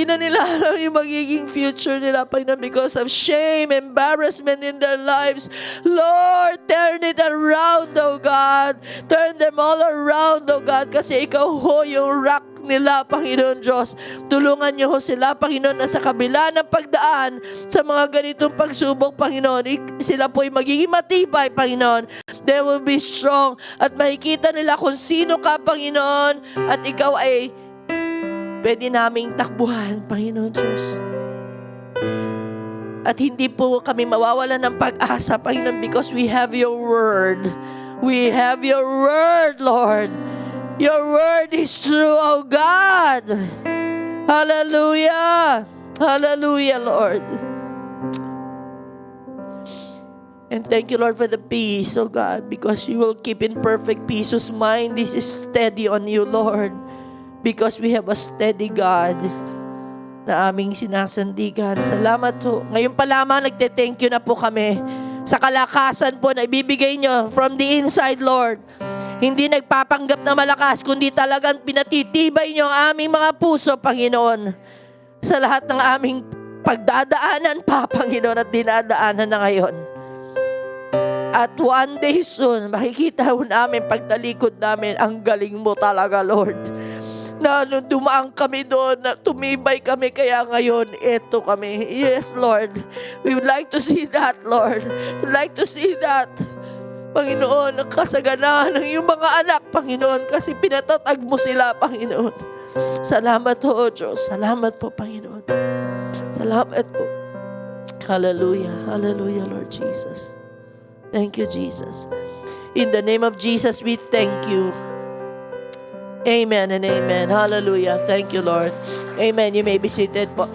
na nila alam yung magiging future nila, Panginoon, because of shame, embarrassment in their lives. Lord, turn it around, oh God. Turn them all around, oh God, kasi ikaw ho yung rock nila, Panginoon Diyos. Tulungan niyo ho sila, Panginoon, na sa kabila ng pagdaan sa mga ganitong pagsubok, Panginoon, sila po ay magiging matibay, Panginoon. They will be strong at makikita nila kung sino ka, Panginoon, at ikaw ay pwede naming takbuhan, Panginoon Diyos. At hindi po kami mawawalan ng pag-asa, Panginoon, because we have your word. We have your word, Lord. Your word is true, oh God. Hallelujah. Hallelujah, Lord. And thank you, Lord, for the peace, oh God, because you will keep in perfect peace whose mind is steady on you, Lord. Because we have a steady God na aming sinasandigan. Salamat ho. Ngayon pa lamang nagte-thank you na po kami sa kalakasan po na ibibigay nyo from the inside, Lord. Hindi nagpapanggap na malakas, kundi talagang pinatitibay nyo ang aming mga puso, Panginoon. Sa lahat ng aming pagdadaanan pa, Panginoon, at dinadaanan na ngayon. At one day soon, makikita ho namin pagtalikod namin, ang galing mo talaga, Lord. Na dumaan kami doon, na tumibay kami, kaya ngayon, eto kami. Yes, Lord. We would like to see that, Lord. We would like to see that. Panginoon, ang kasaganaan ng iyong mga anak, Panginoon, kasi pinatatag mo sila, Panginoon. Salamat po, Diyos. Salamat po, Panginoon. Salamat po. Hallelujah. Hallelujah, Lord Jesus. Thank you, Jesus. In the name of Jesus, we thank you. Amen and amen. Hallelujah. Thank you, Lord. Amen. You may be seated po.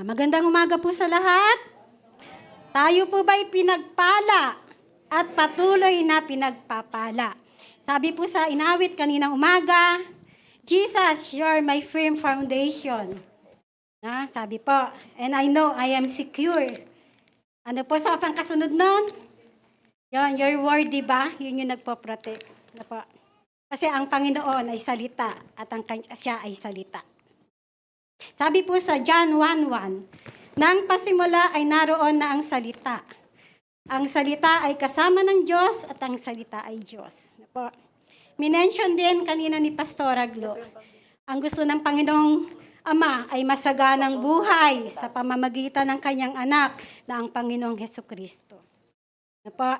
Magandang umaga po sa lahat. Tayo po ba'y pinagpala at patuloy na pinagpapala? Sabi po sa inawit kaninang umaga, Jesus, you're my firm foundation. Sabi po, and I know I am secure. Ano po sa pangkasunod nun? Yon, your word, di ba? Yun yung nagpo-protect. Ano po? Kasi ang Panginoon ay salita at siya ay salita. Sabi po sa John 1:1, nang pasimula ay naroon na ang salita. Ang salita ay kasama ng Diyos at ang salita ay Diyos. Ano po? Minention din kanina ni Pastora Glo, ang gusto ng Panginoong Ama ay masaganang buhay sa pamamagitan ng kanyang anak na ang Panginoong Hesukristo. Ano po?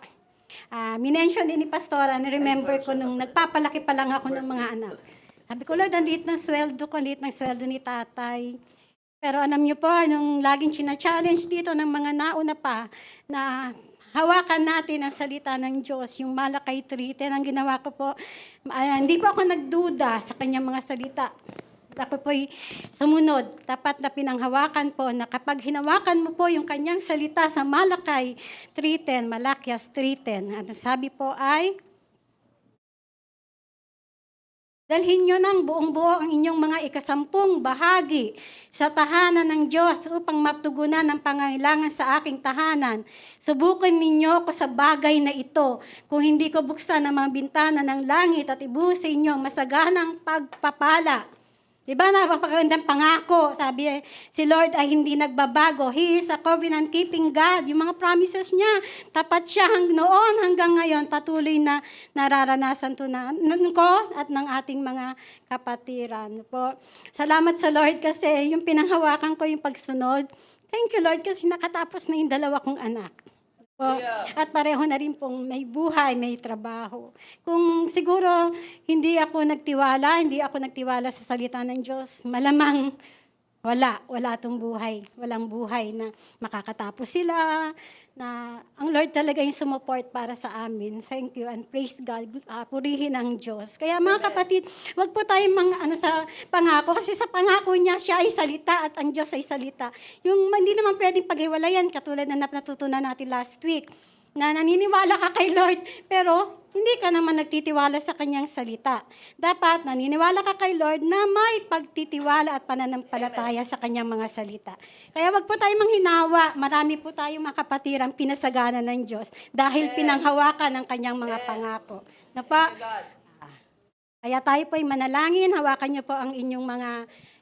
Minention din ni Pastora, remember ko nung nagpapalaki pa lang ako ng mga anak. Sabi ko, Lord, ang liit ng sweldo ko, ang liit ng sweldo ni tatay. Pero alam niyo po, nung laging china-challenge dito ng mga nauna pa, na hawakan natin ang salita ng Diyos, yung Malakay 3:10, ang ginawa ko po, hindi po ako nagduda sa kanyang mga salita. Ako po'y sumunod, tapat na pinanghawakan po na kapag hinawakan mo po yung kanyang salita sa Malakay 3:10, Malakias 3:10, ang sabi po ay, dalhin nyo ng buong-buo ang inyong mga ikasampung bahagi sa tahanan ng Diyos upang matugunan ang pangailangan sa aking tahanan. Subukin ninyo ko sa bagay na ito. Kung hindi ko buksan ang mga bintana ng langit at ibusin inyo masaganang pagpapala. Diba, napakagandang pangako. Sabi, si Lord ay hindi nagbabago. He is a covenant-keeping God. Yung mga promises niya, tapat siya noon hanggang ngayon. Patuloy na nararanasan to na ko at ng ating mga kapatiran. Po. Salamat sa Lord kasi yung pinanghawakan ko yung pagsunod. Thank you, Lord, kasi nakatapos na yung 2 kong anak. At pareho na rin pong may buhay, may trabaho. Kung siguro hindi ako nagtiwala sa salita ng Diyos, malamang wala tong buhay. Walang buhay na makakatapos sila, na ang Lord talaga yung sumuport para sa amin. Thank you and praise God. Purihin ang Diyos. Kaya mga kapatid, wag po tayong sa pangako. Kasi sa pangako niya, siya ay salita at ang Diyos ay salita. Yung hindi naman pwedeng paghiwalayan, katulad na natutunan natin last week, na naniniwala ka kay Lord, pero hindi ka naman nagtitiwala sa kanyang salita. Dapat naniniwala ka kay Lord na may pagtitiwala at pananampalataya sa kanyang mga salita. Kaya wag po tayong manghinawa. Marami po tayong mga kapatirang pinasagana ng Diyos dahil pinanghawakan ng kanyang mga pangako. Na pa, kaya tayo po ay manalangin. Hawakan niyo po ang inyong mga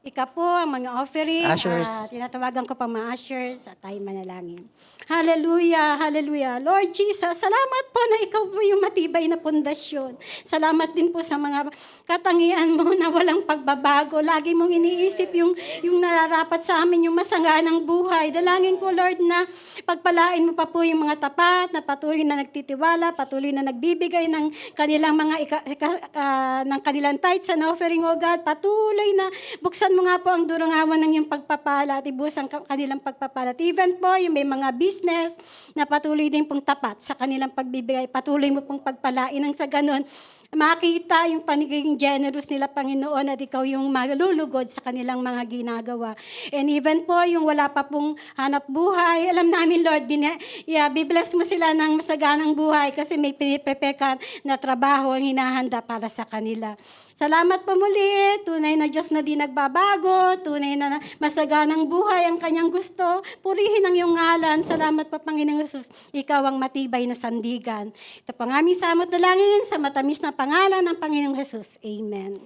ikapo, ang mga offering. Ushers. Tinatawagan ko pa mga ushers at tayo manalangin. Hallelujah, hallelujah. Lord Jesus, salamat po na ikaw po yung matibay na pundasyon. Salamat din po sa mga katangian mo na walang pagbabago. Lagi mong iniisip yung nararapat sa amin, yung masanganang buhay. Dalangin ko, Lord, na pagpalain mo pa po yung mga tapat, na patuloy na nagtitiwala, patuloy na nagbibigay ng kanilang mga ng kanilang tithes and offering, O God. Patuloy na buksan mo nga po ang durungawan ng iyong pagpapala at ibus ang kanilang pagpapala. At even po, yung may mga business na patuloy din pong tapat sa kanilang pagbibigay. Patuloy mo pong pagpalain ang sa ganun. Makita yung paniging generous nila, Panginoon, at ikaw yung malulugod sa kanilang mga ginagawa. And even po, yung wala pa pong hanap buhay, alam namin, Lord, bibless mo sila ng masaganang buhay kasi may prepare ka na trabaho ang hinahanda para sa kanila. Salamat po muli, tunay na Diyos na di nagbabago, tunay na masaganang buhay ang kanyang gusto. Purihin ang iyong ngalan. Salamat po, Panginoong Jesus, ikaw ang matibay na sandigan. Ito po ang aming samot dalangin sa matamis na pangalan ng Panginoong Jesus. Amen.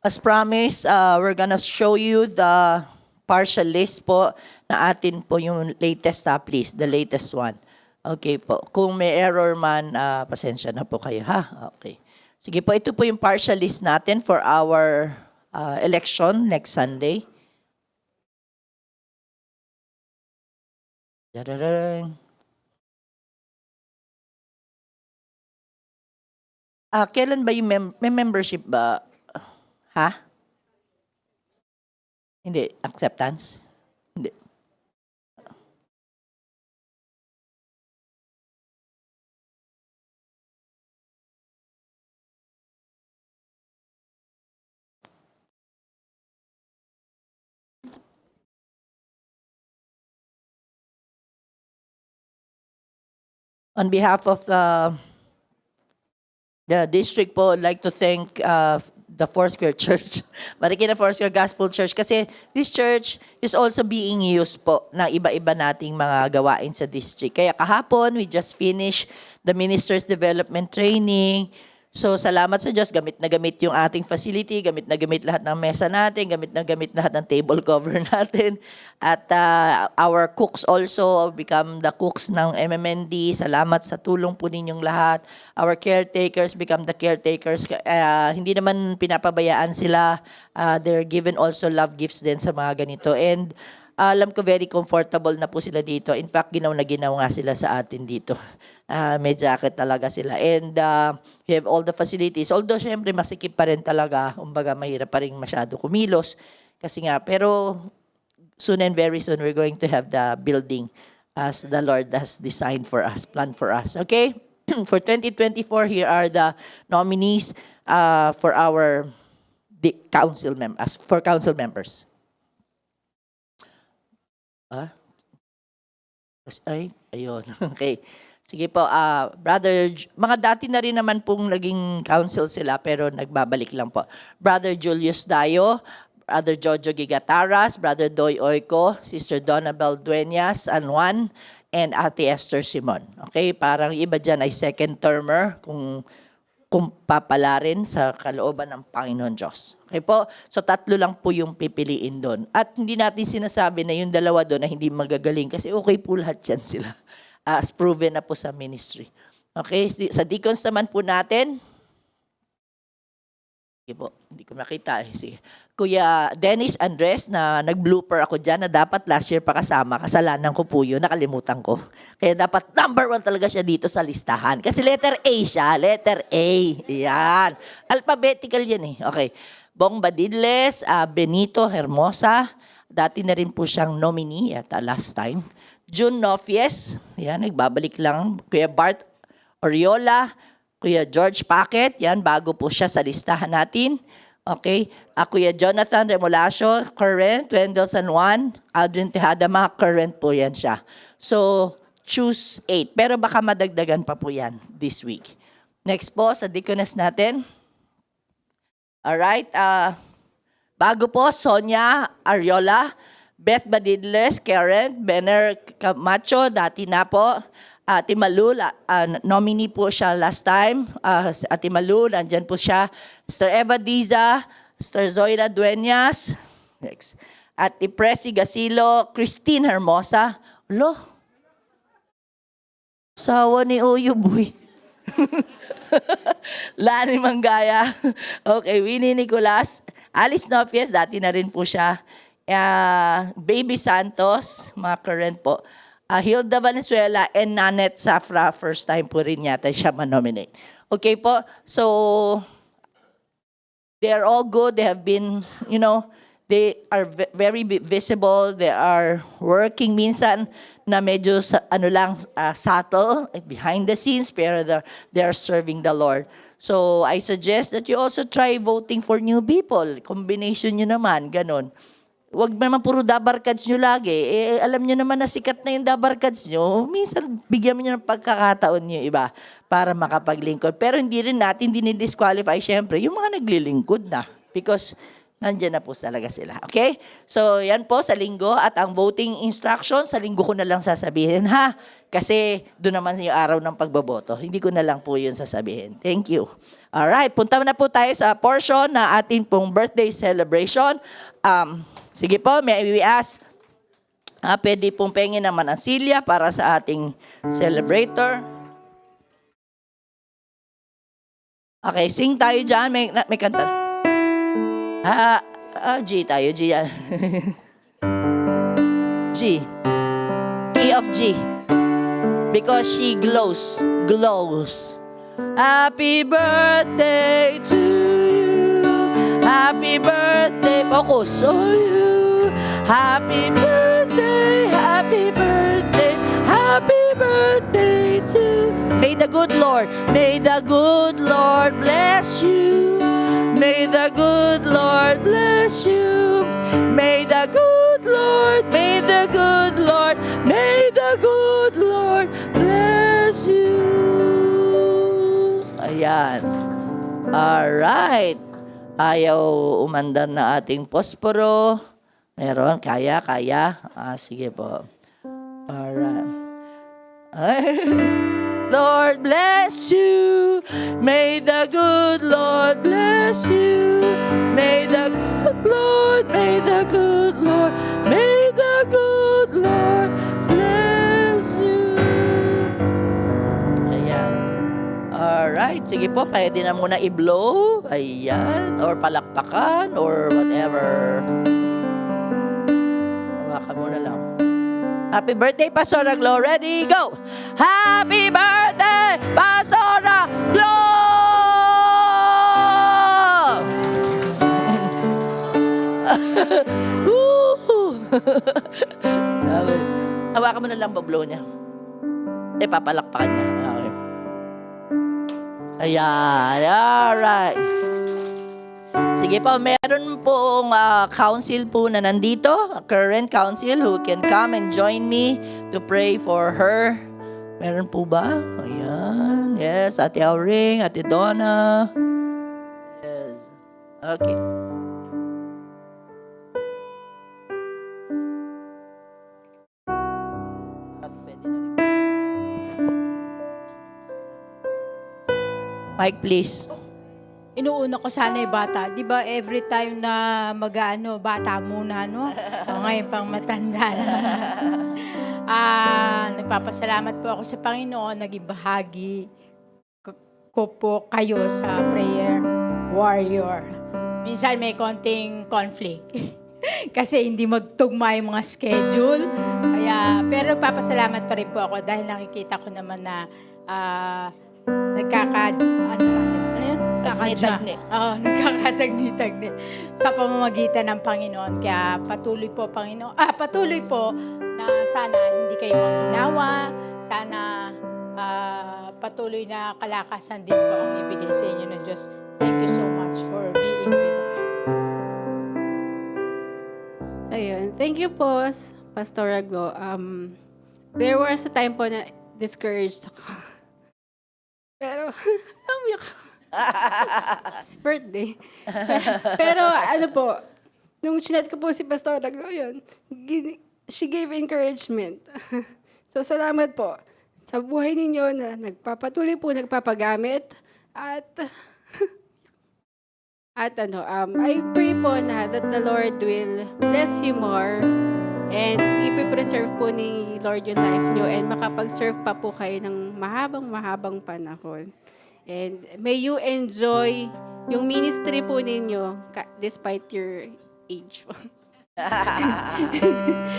As promised, we're gonna show you the partial list po na atin po yung latest please, the latest one. Okay po. Kung may error man, pasensya na po kayo, ha? Okay. Sige po, ito po yung partial list natin for our election next Sunday. Dararang. Kailan ba yung may membership ba? Ha? Hindi. Acceptance? Hindi. On behalf of the district po, I'd like to thank the Foursquare Church, Marikina Foursquare Gospel Church, kasi this church is also being used po na iba-iba nating mga gawain sa district. Kaya kahapon, we just finished the Ministers Development Training. So salamat sa Diyos, gamit na gamit yung ating facility, gamit na gamit lahat ng mesa natin, gamit na gamit lahat ng table cover natin. At our cooks also become the cooks ng MMND. Salamat sa tulong po ninyong lahat. Our caretakers become the caretakers. Hindi naman pinapabayaan sila. They're given also love gifts din sa mga ganito. And alam ko very comfortable na po sila dito. In fact, ginaw nga sila sa atin dito. May jacket talaga sila. And we have all the facilities. Although, syempre, masikip pa rin talaga. Kumbaga, mahirap pa rin masyado kumilos. Kasi nga, pero soon and very soon, we're going to have the building as the Lord has designed for us, planned for us. Okay? For 2024, here are the nominees for our council members. Ay, ayun. Okay. Sige po, mga dati na rin naman pong naging council sila pero nagbabalik lang po. Brother Julius Dayo, Brother Jojo Gigataras, Brother Doy Oiko, Sister Donabel Dueñas, Anwan, and Ate Esther Simon. Okay, parang iba dyan ay second termer kung papalarin sa kalooban ng Panginoon Diyos. Okay po? So 3 lang po yung pipiliin doon. At hindi natin sinasabi na yung 2 doon na hindi magagaling kasi okay po lahat yan sila. As proven na po sa ministry. Okay? Sa deacons naman po natin. Sige po, hindi ko makita eh. Sige. Kuya Dennis Andres na nag-blooper ako dyan na dapat last year pa kasama. Kasalanan ko po yun, nakalimutan ko. Kaya dapat number 1 talaga siya dito sa listahan. Kasi letter A siya, letter A. Yan. Alphabetical yan eh. Okay. Bong Badidles, Benito Hermosa. Dati na rin po siyang nominee at last time. June Nofies, yan, nagbabalik lang. Kuya Bart Oriola, Kuya George Packet, yan, bago po siya sa listahan natin. Okay. Kuya Jonathan Remolacio, current. Wendell San Juan, Aldrin Tejada, mga current po yan siya. So, choose 8. Pero baka madagdagan pa po yan this week. Next po, sa deaconess natin. Alright. Bago po, Sonia Ariola, Beth Badidles, Karen, Benner Camacho, dati na po. Ate Malu, nominee po siya last time. Ate Malu, nandyan po siya. Mr. Eva Diza, Mr. Zoila Dueñas. Next. Ate Presi Gasilo, Christine Hermosa. Lo, sawa ni Uyo Boy. Lani Manggaya. Okay, Winnie Nicolas. Alice Nofies, dati na rin po siya. Baby Santos, mga current po. Hilda Valenzuela and Nanette Safra, first time po rin yata siya manominate. Okay po, so they are all good. They have been, they are very visible. They are working minsan na medyo subtle, behind the scenes, pero they are serving the Lord. So I suggest that you also try voting for new people. Combination nyo naman, ganun. Huwag naman puro dabarkads nyo lagi. Alam nyo naman na sikat na yung dabarkads nyo. Minsan, bigyan mo nyo ng pagkakataon nyo iba para makapaglingkod. Pero hindi rin natin dinidisqualify, syempre, yung mga naglilingkod na. Because nandiyan na po talaga sila. Okay? So, yan po sa linggo. At ang voting instruction, sa linggo ko na lang sasabihin, ha? Kasi doon naman yung araw ng pagboboto. Hindi ko na lang po yun sasabihin. Thank you. Alright, punta na po tayo sa portion na ating pong birthday celebration. Sige po, may we ask, pwede pong pengin naman ang silya para sa ating celebrator. Okay, sing tayo dyan. May kanta. G tayo, G yan. G. E of G. Because she glows. Happy birthday to you. Happy birthday. Focus on you. Happy birthday, happy birthday, happy birthday to. May the good Lord bless you. May the good Lord bless you. May the good Lord bless you. Ayan. Alright. Ayaw umandar na ating posporo. Meron? Kaya? Sige po. Alright. Lord bless you. May the good Lord bless you. May the good Lord, may the good Lord, may the good Lord bless you. Ayan. Alright, sige po, pwede na muna i-blow. Ayan. Or palakpakan, or whatever. Hawakan mo na lang. Happy birthday, Pastora Glo. Ready, go! Happy birthday, Pastora Glo! Woo! Hawakan mo na lang, blow niya. Papalakpakan niya. Okay. Ayan, alright. Sige po, meron pong council po na nandito, a current council who can come and join me to pray for her. Meron po ba? Ayan. Yes, Ate Auring, Ate Donna. Yes. Okay. At pwede na rin. Mike, please. Inuuna ko sana yung bata. Di ba every time na mag-ano, bata muna, no? O ngayon pang matanda na. Nagpapasalamat po ako sa Panginoon, naging bahagi ko po kayo sa prayer warrior. Minsan may konting conflict. Kasi hindi magtugma yung mga schedule. Pero nagpapasalamat pa rin po ako dahil nakikita ko naman na nagkakatagni-tagni sa pamamagitan ng Panginoon. Kaya patuloy po na sana hindi kayo manghinawa, sana patuloy na kalakasan din po ang ibigay sa inyo ng Diyos. Thank you so much for being with us. Ayun. Thank you po, Pastor Glo. There was a time po na discouraged ako. Pero, umiyak ako. Birthday. Pero ano po, nung chinat ko po si Pastor Glo, yun, she gave encouragement. So, salamat po sa buhay ninyo na nagpapatuloy po, nagpapagamit. At I pray po na that the Lord will bless you more and ipipreserve po ni Lord yung life nyo and makapag-serve pa po kayo ng mahabang panahon. And may you enjoy yung ministry po ninyo despite your age.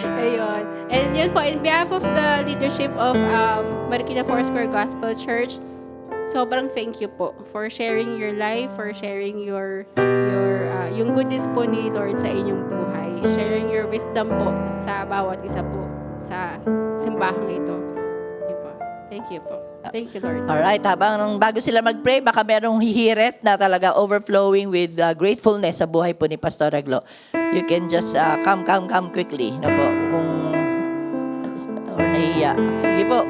Ayun. And yun po, in behalf of the leadership of Marikina Foursquare Gospel Church, sobrang thank you po for sharing your life, for sharing yung goodness po ni Lord sa inyong buhay, sharing your wisdom po sa bawat isa po sa simbahang ito. Yun po. Thank you po. Thank you, Lord. Alright, bago sila mag-pray, baka merong hihirit na talaga overflowing with gratefulness sa buhay po ni Pastor Glo. You can just come quickly. Na po, kung or nahiya. Sige po.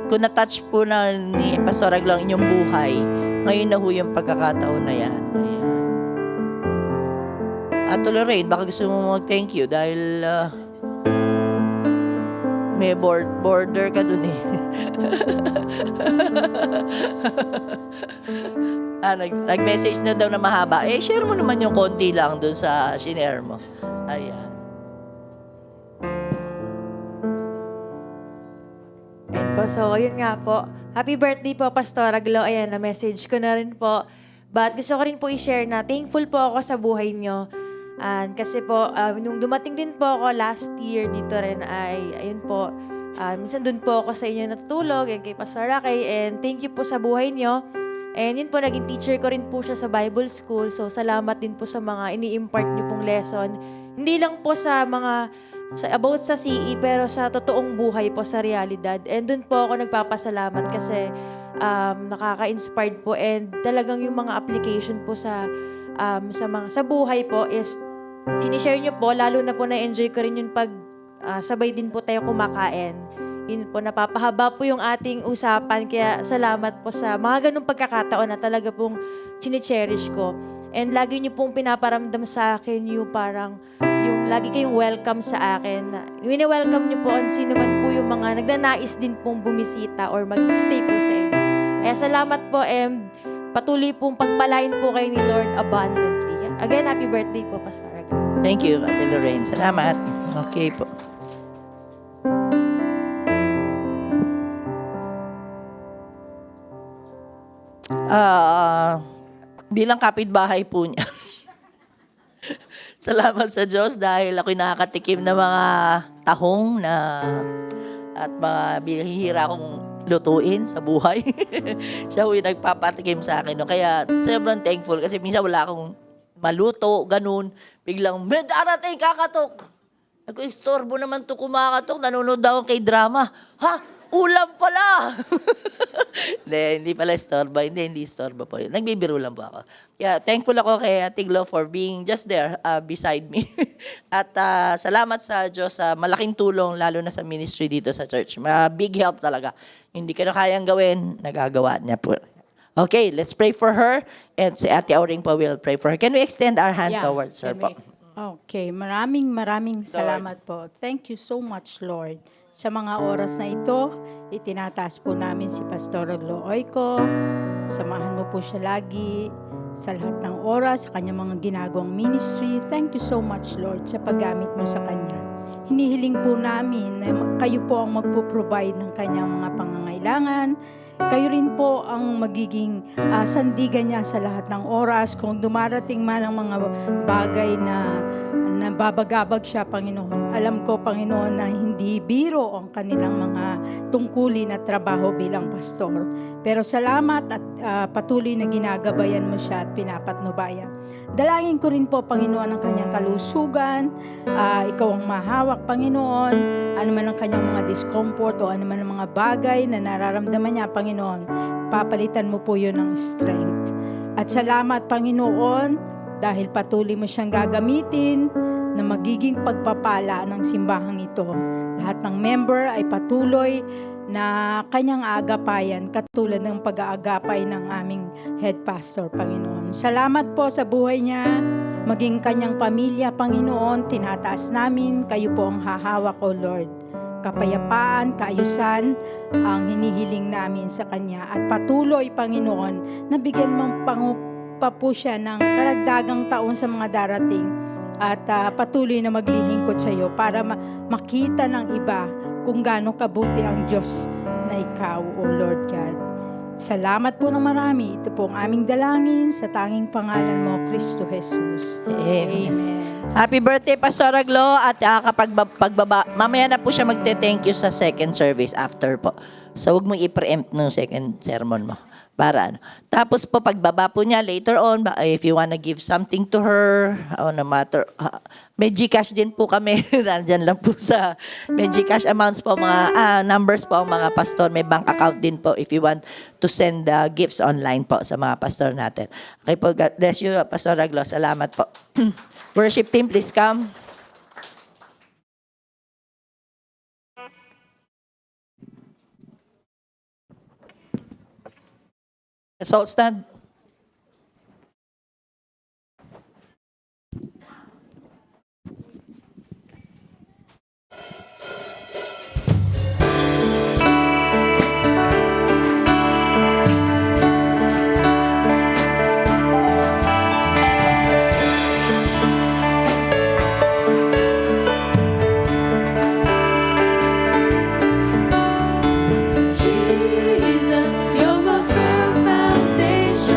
Kung na-touch po na ni Pastor Glo ang inyong buhay, ngayon na ho yung pagkakataon na yan. Ayan. At Lorraine, baka gusto mo mag-thank you dahil may border ka dun eh. Nag-message na daw na mahaba. Share mo naman yung konti lang dun sa shinare mo. Ayan. Ayan po, so yun nga po. Happy birthday po, Pastor Glo. Ayan, na-message ko na rin po. But gusto ko rin po i-share na thankful po ako sa buhay nyo. Kasi po, nung dumating din po ako last year dito rin ay, ayun po, minsan dun po ako sa inyo natutulog and kay Pastor Rakay. And thank you po sa buhay nyo. And yun po, naging teacher ko rin po siya sa Bible School. So, salamat din po sa mga ini-impart nyo pong lesson. Hindi lang po sa mga about sa CE, pero sa totoong buhay po, sa realidad. And dun po ako nagpapasalamat kasi nakaka-inspired po. And talagang yung mga application po sa buhay po is sinishare nyo po, lalo na po na-enjoy ko rin yung pag sabay din po tayo kumakain. yun po, napapahaba po yung ating usapan. Kaya salamat po sa mga ganung pagkakataon na talaga pong chine-cherish ko. And lagi niyo pong pinaparamdam sa akin yung parang, yung lagi kayong welcome sa akin. Wini-welcome niyo po kung sino man po yung mga nagnanais din pong bumisita or mag-stay po sa inyo. Kaya salamat po, and patuloy pong pagpalain po kayo ni Lord abundantly. Again, happy birthday po, Pastor Aglo. Thank you, Ate Lorraine. Salamat. Okay po. Bilang kapitbahay po niya. Salamat sa Diyos dahil ako'y nakakatikim ng mga tahong na at mga bihira kong lutuin sa buhay. Siya yung nagpapatikim sa akin. No? Kaya sobrang thankful kasi minsan wala akong maluto, ganun. Biglang, may darating kakatok. Nag-istorbo naman to kumakatok. Nanonood daw kay drama. Ha? Ulam pala! hindi pala istorbo. Hindi istorbo po yun. Nagbibiro lang po ako. Kaya thankful ako kay Ate Glo for being just there beside me. At salamat sa Diyos sa malaking tulong lalo na sa ministry dito sa church. Big help talaga. Hindi ka na kayang gawin, nagagawa niya po. Okay, let's pray for her. And si Ate Auring po will pray for her. Can we extend our hand towards her po? Okay, maraming salamat po. Thank you so much, Lord. Sa mga oras na ito, itinataas po namin si Pastor Aglo Oiko. Samahan mo po siya lagi sa lahat ng oras, sa kanyang mga ginagawang ministry. Thank you so much, Lord, sa paggamit mo sa kanya. Hinihiling po namin na kayo po ang magpo-provide ng kanyang mga pangangailangan. Kayo rin po ang magiging sandigan niya sa lahat ng oras. Kung dumarating man ang mga bagay na babagabag siya, Panginoon. Alam ko, Panginoon, na hindi biro ang kanilang mga tungkulin at trabaho bilang pastor. Pero salamat at patuloy na ginagabayan mo siya at pinapatnubayan. Dalangin ko rin po, Panginoon, ang kanyang kalusugan. Ikaw ang mahawak, Panginoon. Ano man ang kanyang mga discomfort o ano man ang mga bagay na nararamdaman niya, Panginoon, papalitan mo po yun ng strength. At salamat, Panginoon, dahil patuloy mo siyang gagamitin na magiging pagpapala ng simbahang ito. Lahat ng member ay patuloy na kanyang aagapayan katulad ng pag-aagapay ng aming head pastor, Panginoon. Salamat po sa buhay niya, maging kanyang pamilya, Panginoon. Tinataas namin, kayo po ang hahawak, O Lord. Kapayapaan, kaayusan ang hinihiling namin sa kanya. At patuloy, Panginoon, na bigyan mong pa po siya ng karagdagang taon sa mga darating at patuloy na maglilingkod sa iyo para makita ng iba kung gaano kabuti ang Diyos na ikaw, O Lord God. Salamat po ng marami. Ito po ang aming dalangin sa tanging pangalan mo, Kristo Jesus. Amen. Happy birthday, Pastor Aglo. At kapag mamaya na po siya magte-thank you sa second service after po. So, huwag mong i-preempt ng second sermon mo. Para. Tapos po, pagbaba po niya later on, if you wanna give something to her, no matter, may GCash din po kami. Nandyan lang po sa, may GCash amounts po, mga numbers po ang mga pastor. May bank account din po if you want to send gifts online po sa mga pastor natin. Okay po, God bless you, Pastor Aglo. Salamat po. Worship team, please come. Let's all stand. Jesus, you're my firm foundation.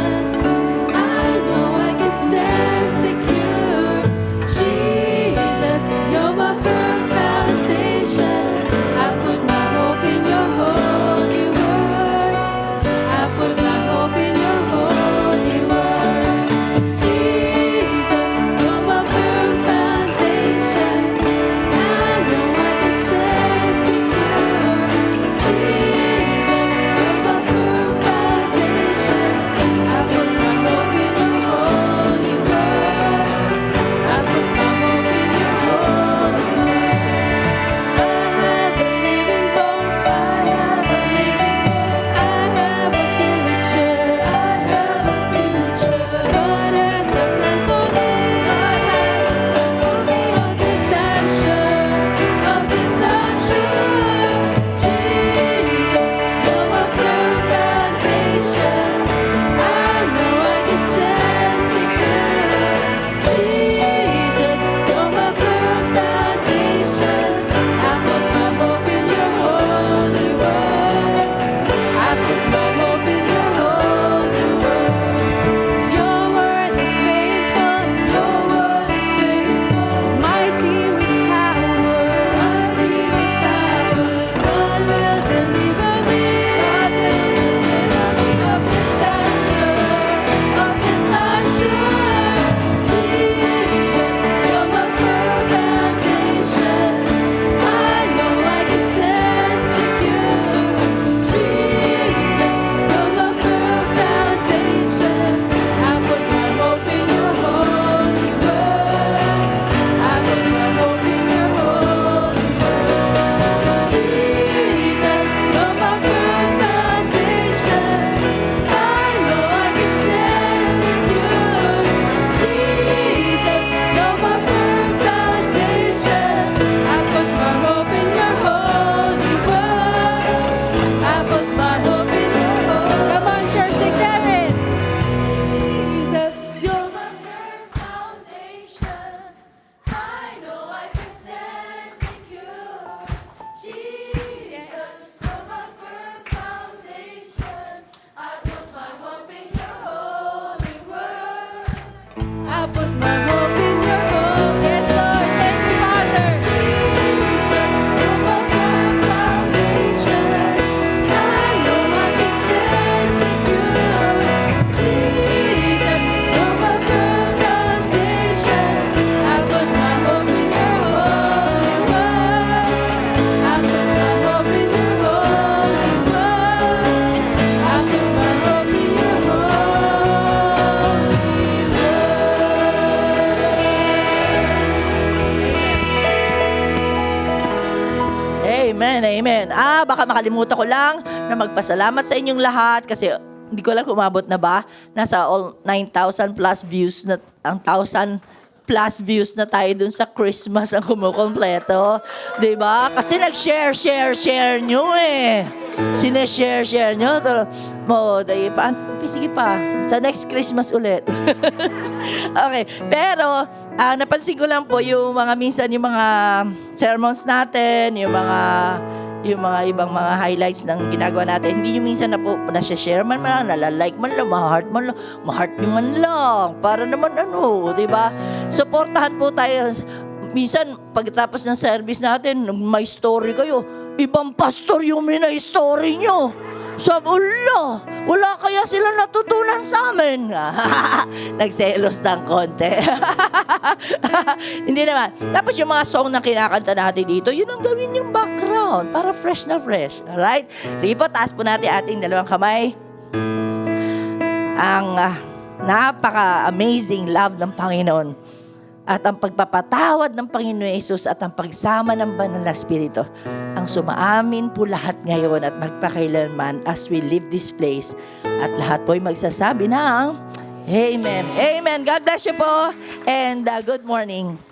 Amen, amen. Baka makalimutan ko lang na magpasalamat sa inyong lahat kasi hindi ko lang kung umabot na ba. Nasa all 9,000 plus views na, ang 1,000 plus views na tayo dun sa Christmas ang kumukompleto. Diba? Kasi nag-share nyo eh. Sineshare nyo. Sige pa. Sa next Christmas ulit. Okay. Pero, napansin ko lang po yung mga minsan yung mga sermons natin, yung mga ibang mga highlights ng ginagawa natin. Hindi nyo minsan na-share man, nalalike man lang, ma-heart man lang, ma-heart nyo man lang. Para naman di ba? Supportahan po tayo. Minsan, pagkatapos ng service natin, may story kayo. Ibang pastor yung story nyo. Sabi, wala kaya sila natutunan sa amin. Nagselos ng konti. Hindi naman. Tapos yung mga song na kinakanta natin dito, yun ang gawin yung background para fresh na fresh. Alright? Sige po, taas po natin ating dalawang kamay. Ang napaka-amazing love ng Panginoon at ang pagpapatawad ng Panginoon Yesus at ang pagsama ng Banal na Espiritu ang sumaamin po lahat ngayon at magpakailanman as we leave this place. At lahat po ay magsasabi ng Amen. Amen. God bless you po and good morning.